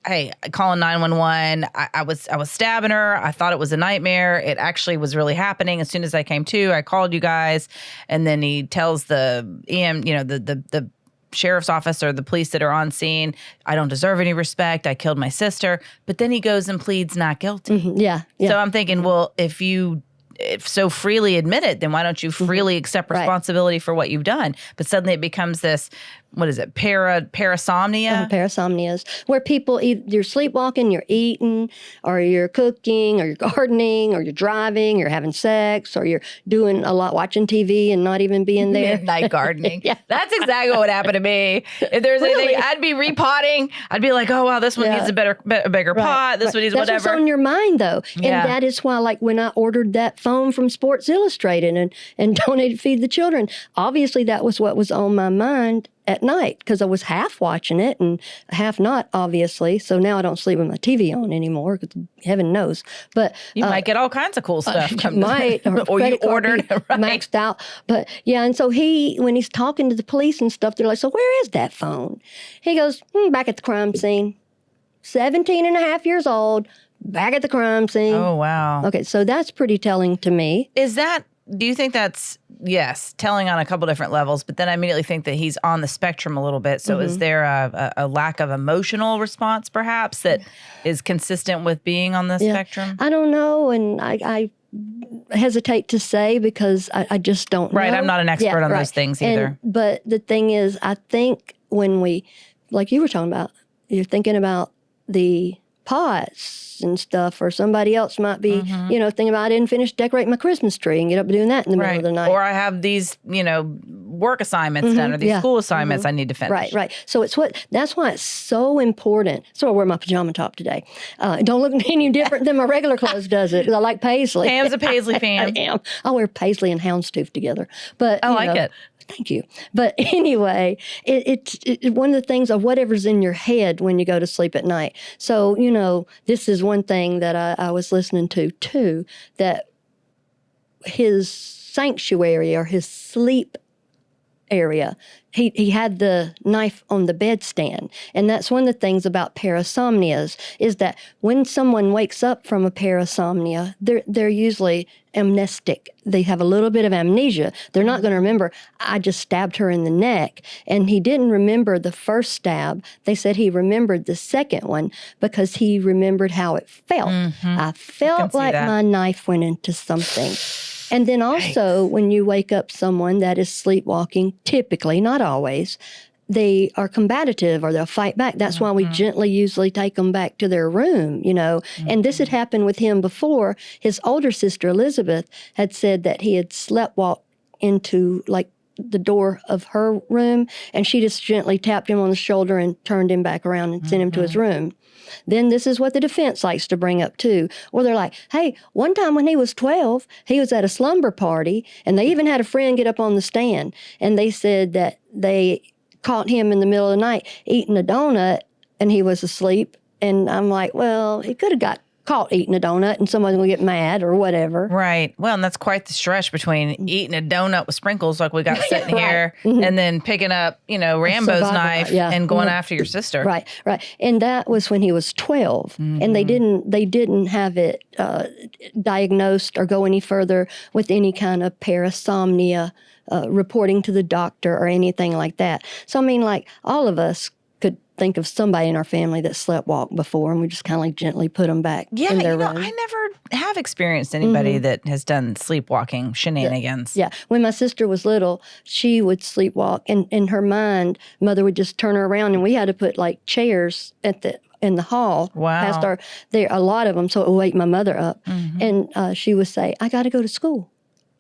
hey, calling 911, I was stabbing her. I thought it was a nightmare. It actually was really happening. As soon as I came to, I called you guys. And then he tells the the sheriff's office or the police that are on scene, I don't deserve any respect. I killed my sister. But then he goes and pleads not guilty. Yeah. So I'm thinking, well, if so freely admit it, then why don't you freely accept responsibility for what you've done? But suddenly it becomes this, what is it, parasomnia? Parasomnias, where people, you're sleepwalking, you're eating, or you're cooking, or you're gardening, or you're driving, you're having sex, or you're doing a lot, watching TV and not even being there. Midnight gardening. That's exactly what happened to me. If there's anything, I'd be repotting. I'd be like, oh, wow, this one needs a bigger pot. This one needs That's whatever. what's on your mind, though. And that is why, like, when I ordered that phone from Sports Illustrated and donated Feed the Children, obviously that was what was on my mind at night because I was half watching it and half not, obviously. So now I don't sleep with my TV on anymore because heaven knows. But you might get all kinds of cool stuff. Or you ordered maxed out. But yeah, and so when he's talking to the police and stuff, they're like, so where is that phone? He goes, back at the crime scene. 17 and a half years old, back at the crime scene. Oh, wow. Okay, so that's pretty telling to me. Do you think that's, yes, telling on a couple different levels, but then I immediately think that he's on the spectrum a little bit. So is there a lack of emotional response, perhaps, that is consistent with being on the spectrum? I don't know, and I hesitate to say because I just don't know. Right, I'm not an expert on those things either. But the thing is, I think when we, like you were talking about, you're thinking about the pots and stuff, or somebody else might be, thinking about I didn't finish decorating my Christmas tree and get up doing that in the middle of the night. Or I have these, work assignments done or these school assignments I need to finish. Right. So that's why it's so important. So I wear my pajama top today. Don't look any different than my regular clothes, does it? 'Cause I like paisley. Pam's a paisley fan. I am. I wear paisley and houndstooth together. But I like it. Thank you. But anyway, it's one of the things of whatever's in your head when you go to sleep at night. So, this is one thing that I was listening to too, that his sanctuary or his sleep area, he had the knife on the bedstand. And that's one of the things about parasomnias is that when someone wakes up from a parasomnia, they're usually amnestic. They have a little bit of amnesia. They're not going to remember, I just stabbed her in the neck. And he didn't remember the first stab. They said he remembered the second one because he remembered how it felt. I felt like my knife went into something. And then also, when you wake up someone that is sleepwalking, typically, not always, they are combative or they'll fight back. That's why we gently usually take them back to their room, And this had happened with him before. His older sister, Elizabeth, had said that he had sleptwalked into, like, the door of her room, and she just gently tapped him on the shoulder and turned him back around and sent him to his room. Then this is what the defense likes to bring up too, where they're like, hey, one time when he was 12, he was at a slumber party, and they even had a friend get up on the stand, and they said that they caught him in the middle of the night eating a donut, and he was asleep. And I'm like, well, he could have got caught eating a donut and someone's going to get mad or whatever. Right. Well, and that's quite the stretch between eating a donut with sprinkles like we got sitting here and then picking up, Rambo's knife and going after your sister. Right. And that was when he was 12. And they didn't have it diagnosed or go any further with any kind of parasomnia, reporting to the doctor or anything like that. So, I mean, like all of us could think of somebody in our family that sleptwalked before, and we just kind of like gently put them back in their room. I never have experienced anybody that has done sleepwalking shenanigans. Yeah. When my sister was little, she would sleepwalk, and in her mind, Mother would just turn her around, and we had to put like chairs in the hall past a lot of them, so it would wake my mother up. And she would say, I got to go to school.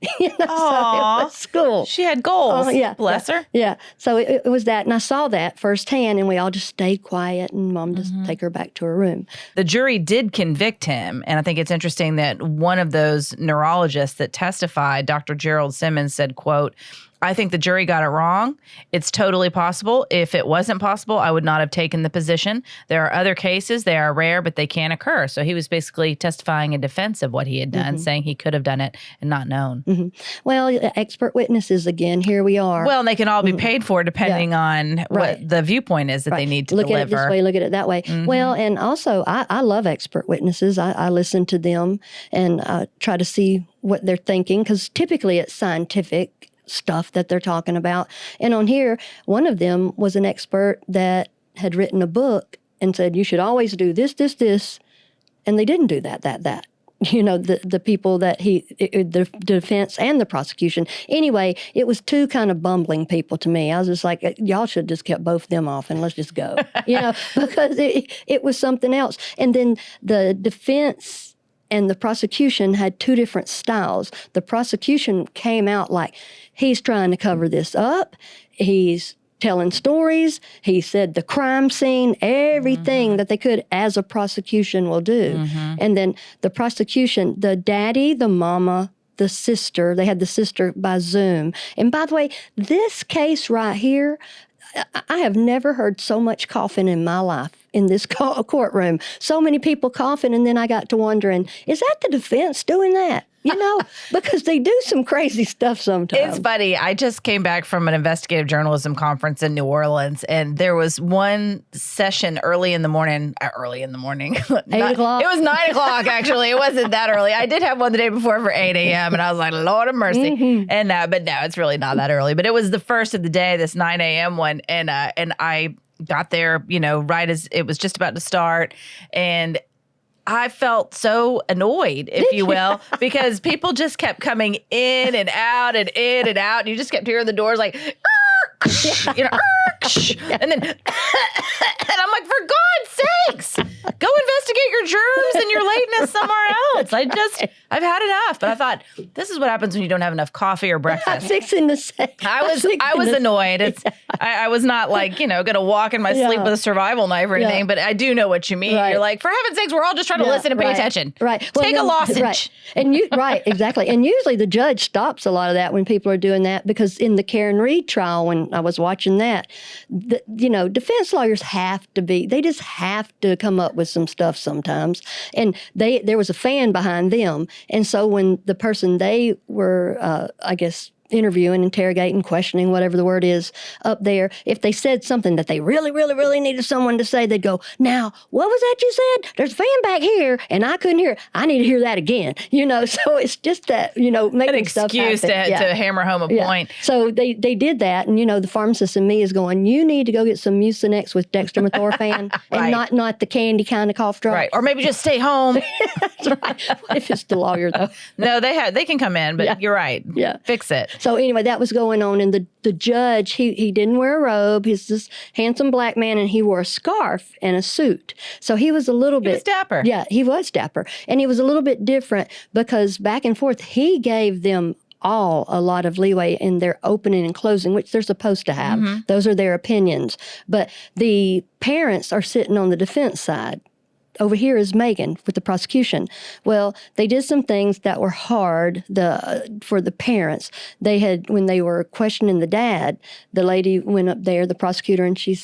So it was school. She had goals. Bless her. Yeah. So it was that. And I saw that firsthand, and we all just stayed quiet, and Mom just take her back to her room. The jury did convict him. And I think it's interesting that one of those neurologists that testified, Dr. Gerald Simmons, said, quote, I think the jury got it wrong. It's totally possible. If it wasn't possible, I would not have taken the position. There are other cases. They are rare, but they can occur. So he was basically testifying in defense of what he had done, saying he could have done it and not known. Well, expert witnesses again. Here we are. Well, and they can all be paid for depending on what the viewpoint is that they need to look deliver. Look at it this way, look at it that way. Well, and also I love expert witnesses. I listen to them and try to see what they're thinking, because typically it's scientific stuff that they're talking about. And on here, one of them was an expert that had written a book and said, you should always do this, this, this. And they didn't do that. The people that the defense and the prosecution. Anyway, it was two kind of bumbling people to me. I was just like, y'all should have just kept both of them off and let's just go, because it was something else. And then the defense and the prosecution had two different styles. The prosecution came out like, he's trying to cover this up. He's telling stories. He said the crime scene, everything that they could, as a prosecution will do. And then the prosecution, the daddy, the mama, the sister, they had the sister by Zoom. And by the way, this case right here, I have never heard so much coughing in my life in this courtroom. So many people coughing, and then I got to wondering, is that the defense doing that? Because they do some crazy stuff sometimes. It's funny. I just came back from an investigative journalism conference in New Orleans, and there was one session early in the morning. 8 o'clock? It was 9 o'clock, actually. It wasn't that early. I did have one the day before for 8 a.m., and I was like, Lord have mercy. And but no, it's really not that early. But it was the first of the day, this 9 a.m. one, and I got there, right as it was just about to start, and I felt so annoyed, if you will, because people just kept coming in and out and in and out. And you just kept hearing the doors like, and then, and I'm like, for God's sakes, go investigate your germs and your lateness somewhere else. I've had enough. But I thought, this is what happens when you don't have enough coffee or breakfast. I'm fixing to say. I was annoyed. I was not like, going to walk in my sleep with a survival knife or anything, but I do know what you mean. Right. You're like, for heaven's sakes, we're all just trying to listen and pay attention. Right. Take a lozenge. Right. And exactly. And usually the judge stops a lot of that when people are doing that, because in the Karen Reed trial, when I was watching that, defense lawyers they just have to come up with some stuff sometimes. And there was a fan behind them. And so when the person they were, interviewing, interrogating, questioning, whatever the word is up there, if they said something that they really, really, really needed someone to say, they'd go, now, what was that you said? There's a fan back here, and I couldn't hear it. I need to hear that again. So it's just that, making an excuse stuff happen. to hammer home a point. So they did that, and, the pharmacist in me is going, you need to go get some Mucinex with dextromethorphan and not the candy kind of cough drops. Right. Or maybe just stay home. That's right. If it's the lawyer, though. No, they can come in, but you're right. Yeah. Fix it. So anyway, that was going on, and the judge, he didn't wear a robe. He's this handsome black man, and he wore a scarf and a suit. So he was a little bit... He was dapper. Yeah, he was dapper. And he was a little bit different because back and forth, he gave them all a lot of leeway in their opening and closing, which they're supposed to have. Those are their opinions. But the parents are sitting on the defense side. Over here is Meaghan with the prosecution. Well, they did some things that were hard for the parents. They had, when they were questioning the dad, the lady went up there, the prosecutor, and she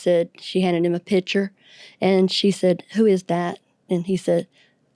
handed him a picture. And she said, "Who is that?" And he said,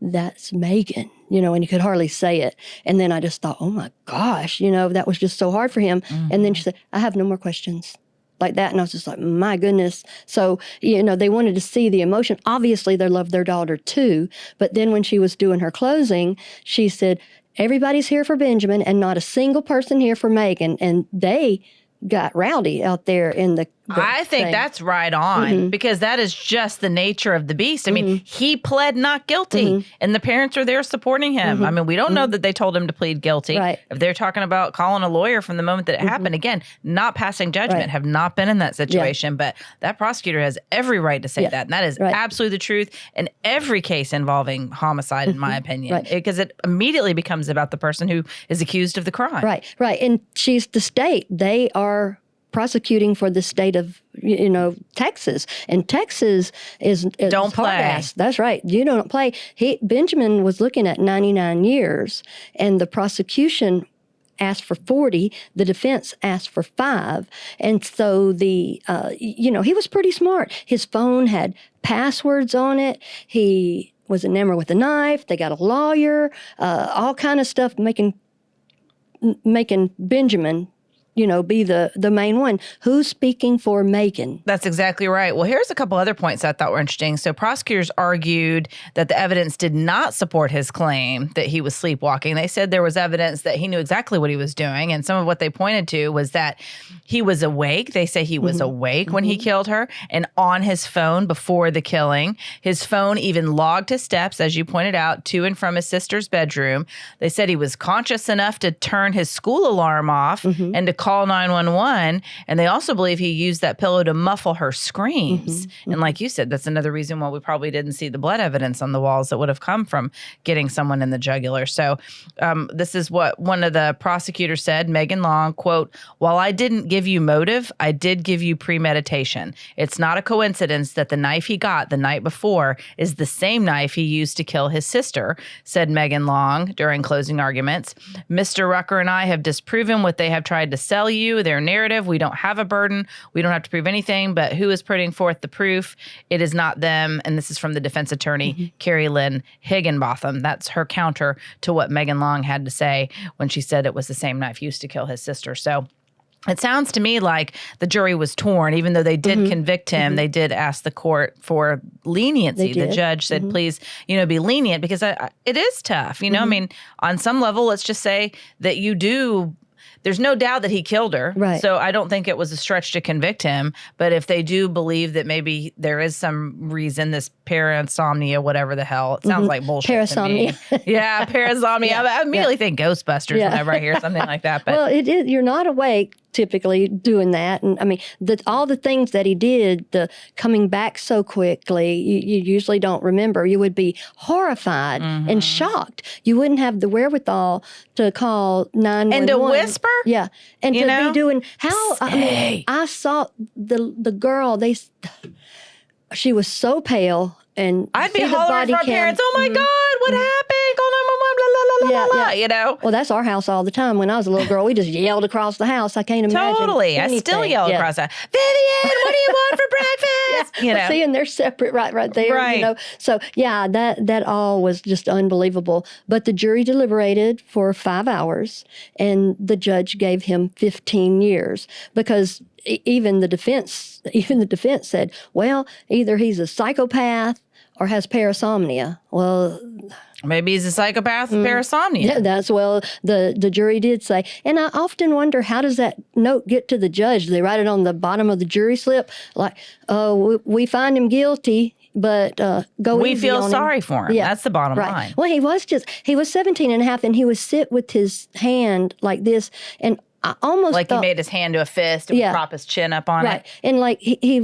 "That's Meaghan," and he could hardly say it. And then I just thought, oh my gosh, that was just so hard for him. And then she said, "I have no more questions." Like that. And I was just like, my goodness. So, they wanted to see the emotion. Obviously, they loved their daughter too. But then when she was doing her closing, she said, "Everybody's here for Benjamin and not a single person here for Meaghan." And they got rowdy out there in the I think thing. that's right on because that is just the nature of the beast. I mean, he pled not guilty and the parents are there supporting him. I mean, we don't know that they told him to plead guilty. Right. If they're talking about calling a lawyer from the moment that it happened, again, not passing judgment, have not been in that situation. But that prosecutor has every right to say that. And that is absolutely the truth in every case involving homicide, in my opinion, because it immediately becomes about the person who is accused of the crime. Right. And she's the state. They are prosecuting for the state of, Texas. And Texas is don't play. Hard-ass. That's right. You don't play. Benjamin was looking at 99 years, and the prosecution asked for 40. The defense asked for 5. And so he was pretty smart. His phone had passwords on it. He was enamored with a knife. They got a lawyer, all kind of stuff, making Benjamin be the main one. Who's speaking for Meaghan? That's exactly right. Well, here's a couple other points I thought were interesting. So prosecutors argued that the evidence did not support his claim that he was sleepwalking. They said there was evidence that he knew exactly what he was doing. And some of what they pointed to was that he was awake. They say he was awake when he killed her and on his phone before the killing. His phone even logged his steps, as you pointed out, to and from his sister's bedroom. They said he was conscious enough to turn his school alarm off and to call 911, and they also believe he used that pillow to muffle her screams. And like you said, that's another reason why we probably didn't see the blood evidence on the walls that would have come from getting someone in the jugular. So this is what one of the prosecutors said, Meaghan Long, quote, "While I didn't give you motive, I did give you premeditation. It's not a coincidence that the knife he got the night before is the same knife he used to kill his sister," said Meaghan Long during closing arguments. "Mr. Rucker and I have disproven what they have tried to sell you, their narrative. We don't have a burden. We don't have to prove anything, but who is putting forth the proof? It is not them." And this is from the defense attorney, Carrie Lynn Higginbotham. That's her counter to what Meaghan Long had to say when she said it was the same knife used to kill his sister. So it sounds to me like the jury was torn. Even though they did convict him, they did ask the court for leniency. The judge said, please, be lenient because it is tough. I mean, on some level, let's just say that there's no doubt that he killed her. Right. So I don't think it was a stretch to convict him. But if they do believe that maybe there is some reason, this parasomnia, whatever the hell, it sounds like bullshit Parasomnia. to me. Yeah, parasomnia. I immediately think Ghostbusters whenever I hear something like that. But well, it is. You're not awake typically doing that. And I mean, all the things that he did, the coming back so quickly, you usually don't remember. You would be horrified and shocked. You wouldn't have the wherewithal to call 911. And to whisper? Yeah. And to be doing, I saw the girl, she was so pale. And I'd be hollering for our parents, "Oh my God, what happened? Call 911, Well, that's our house all the time. When I was a little girl, we just yelled across the house. I can't imagine. Totally. I still yell across that. "Vivian, what do you want for breakfast?" See, and they're separate right there. Right. So, that all was just unbelievable. But the jury deliberated for 5 hours, and the judge gave him 15 years because even the defense said, well, either he's a psychopath or has parasomnia. Well, maybe he's a psychopath with parasomnia. Yeah, the jury did say. And I often wonder, how does that note get to the judge? Do they write it on the bottom of the jury slip? Like, we find him guilty, but we easy feel on him. sorry for him. Yeah, that's the bottom line. Well, he was 17 and a half, and he would sit with his hand like this, and I almost like thought, he made his hand to a fist and would prop his chin up on it. And like he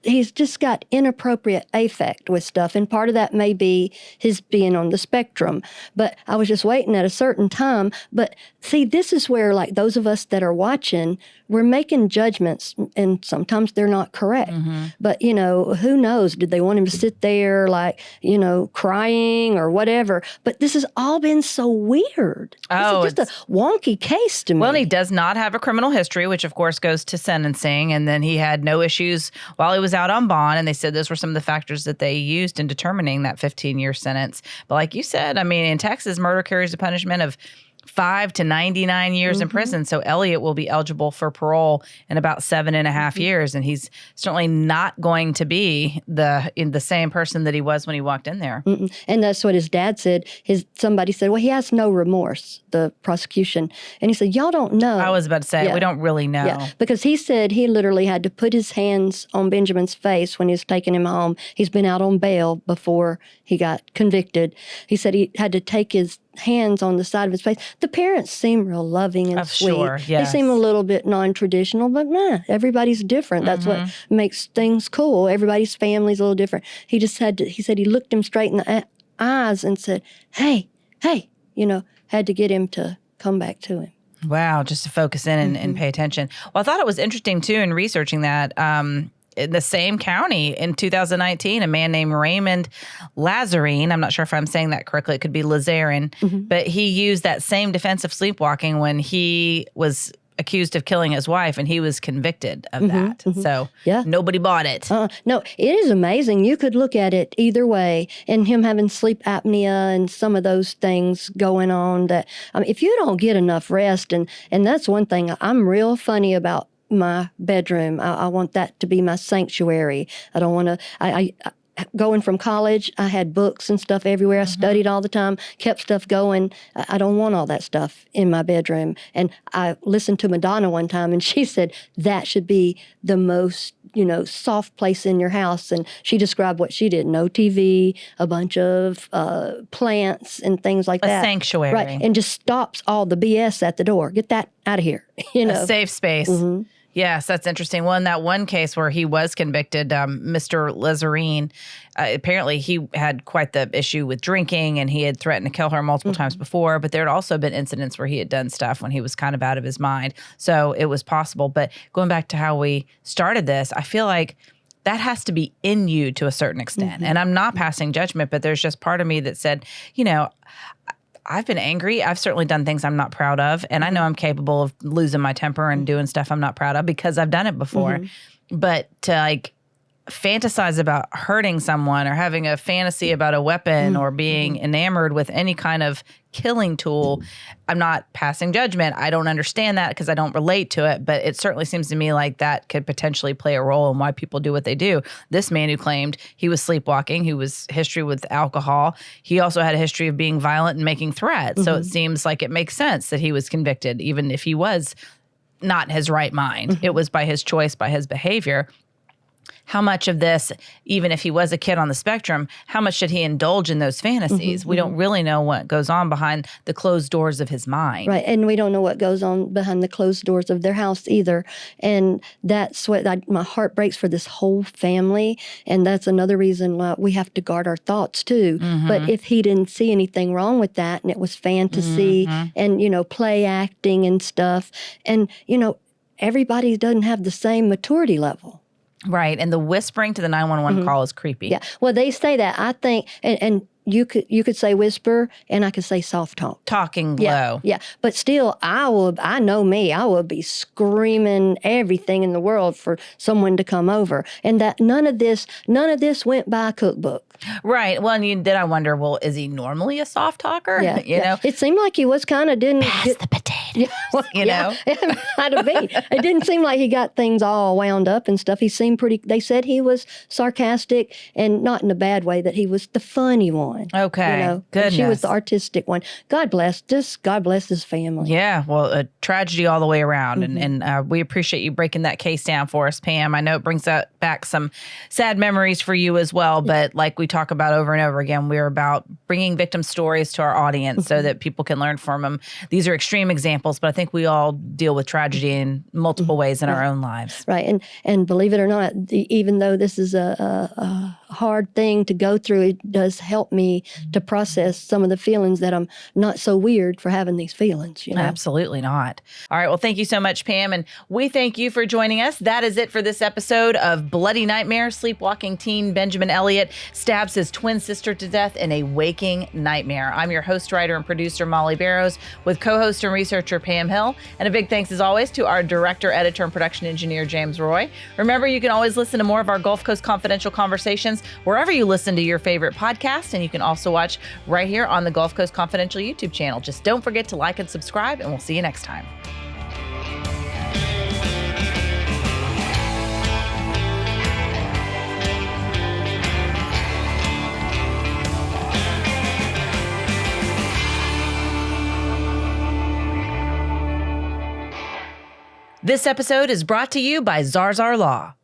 he's just got inappropriate affect with stuff, and part of that may be his being on the spectrum. But I was just waiting at a certain time. But see, this is where, like, those of us that are watching, we're making judgments, and sometimes they're not correct. But, you know, who knows? Did they want him to sit there, like, you know, crying or whatever? But this has all been so weird. Oh, it's just a wonky case to me. Well, he does not have a criminal history, which of course goes to sentencing. And then he had no issues while he was out on bond. And they said those were some of the factors that they used in determining that 15-year sentence. But like you said, I mean, in Texas, murder carries a punishment of 5 to 99 years in prison. So Elliott will be eligible for parole in about 7.5 years. And he's certainly not going to be the same person that he was when he walked in there. And that's what his dad said. Somebody said, well, he has no remorse, the prosecution. And he said, y'all don't know. I was about to say, we don't really know. Yeah, because he said he literally had to put his hands on Benjamin's face when he was taking him home. He's been out on bail before he got convicted. He said he had to take his hands on the side of his face. The parents seem real loving and sweet. Sure, yes. They seem a little bit non-traditional, but everybody's different. That's what makes things cool. Everybody's family's a little different. He just had to, he said he looked him straight in the eyes and said, hey, you know, had to get him to come back to him. Wow, just to focus in and pay attention. Well, I thought it was interesting, too, in researching that, in the same county in 2019, a man named Raymond Lazarine, I'm not sure if I'm saying that correctly, it could be Lazarin, but he used that same defense of sleepwalking when he was accused of killing his wife, and he was convicted of that. So nobody bought it. No, it is amazing. You could look at it either way, and him having sleep apnea and some of those things going on that, I mean, if you don't get enough rest, and that's one thing I'm real funny about my bedroom. I want that to be my sanctuary. I don't want to, I going from college, I had books and stuff everywhere. I studied all the time, kept stuff going. I don't want all that stuff in my bedroom. And I listened to Madonna one time, and she said that should be the most, you know, soft place in your house. And she described what she did. No TV, a bunch of plants and things like that. A sanctuary. Right. And just stops all the BS at the door. Get that out of here. You know? A safe space. Yes, that's interesting. Well, in that one case where he was convicted, Mr. Lazarine, apparently he had quite the issue with drinking, and he had threatened to kill her multiple times before. But there had also been incidents where he had done stuff when he was kind of out of his mind. So it was possible. But going back to how we started this, I feel like that has to be in you to a certain extent. And I'm not passing judgment, but there's just part of me that said, you know, I've been angry. I've certainly done things I'm not proud of. And I know I'm capable of losing my temper and doing stuff I'm not proud of because I've done it before. But to like fantasize about hurting someone or having a fantasy about a weapon or being enamored with any kind of killing tool, I'm not passing judgment. I don't understand that because I don't relate to it. But it certainly seems to me like that could potentially play a role in why people do what they do. This man who claimed he was sleepwalking, who was history with alcohol, he also had a history of being violent and making threats. So it seems like it makes sense that he was convicted, even if he was not in his right mind. It was by his choice, by his behavior. How much of this, even if he was a kid on the spectrum, how much should he indulge in those fantasies? We don't really know what goes on behind the closed doors of his mind. Right, and we don't know what goes on behind the closed doors of their house either. And that's what my heart breaks for this whole family. And that's another reason why we have to guard our thoughts too. But if he didn't see anything wrong with that, and it was fantasy and, you know, play acting and stuff, and, you know, everybody doesn't have the same maturity level. Right, and the whispering to the 911 call is creepy. Yeah, well, they say that. I think, and you could say whisper, and I could say soft talk. Talking low. Yeah, but still, I know me, I would be screaming everything in the world for someone to come over, and that none of this went by a cookbook. Right. Well, and then I wonder, well, is he normally a soft talker? Yeah, you know, it seemed like he was kind of didn't pass the potatoes. You know, it had to be. It didn't seem like he got things all wound up and stuff. He seemed pretty. They said he was sarcastic, and not in a bad way. That he was the funny one. one. Okay. And Goodness. she was the artistic one. God bless this family. Yeah, well, a tragedy all the way around. And we appreciate you breaking that case down for us, Pam. I know it brings back some sad memories for you as well. But like we talk about over and over again, we're about bringing victim stories to our audience so that people can learn from them. These are extreme examples, but I think we all deal with tragedy in multiple ways in our own lives. Right. And believe it or not, even though this is a hard thing to go through, it does help me to process some of the feelings that I'm not so weird for having these feelings. Absolutely not. All right. Well, thank you so much, Pam. And we thank you for joining us. That is it for this episode of Bloody Nightmare. Sleepwalking teen Benjamin Elliott stabs his twin sister to death in a waking nightmare. I'm your host, writer, and producer, Molly Barrows, with co-host and researcher Pam Hill. And a big thanks, as always, to our director, editor, and production engineer, James Roy. Remember, you can always listen to more of our Gulf Coast Confidential conversations wherever you listen to your favorite podcast. And you can also watch right here on the Gulf Coast Confidential YouTube channel. Just don't forget to like and subscribe, and we'll see you next time. This episode is brought to you by Zarzar Law.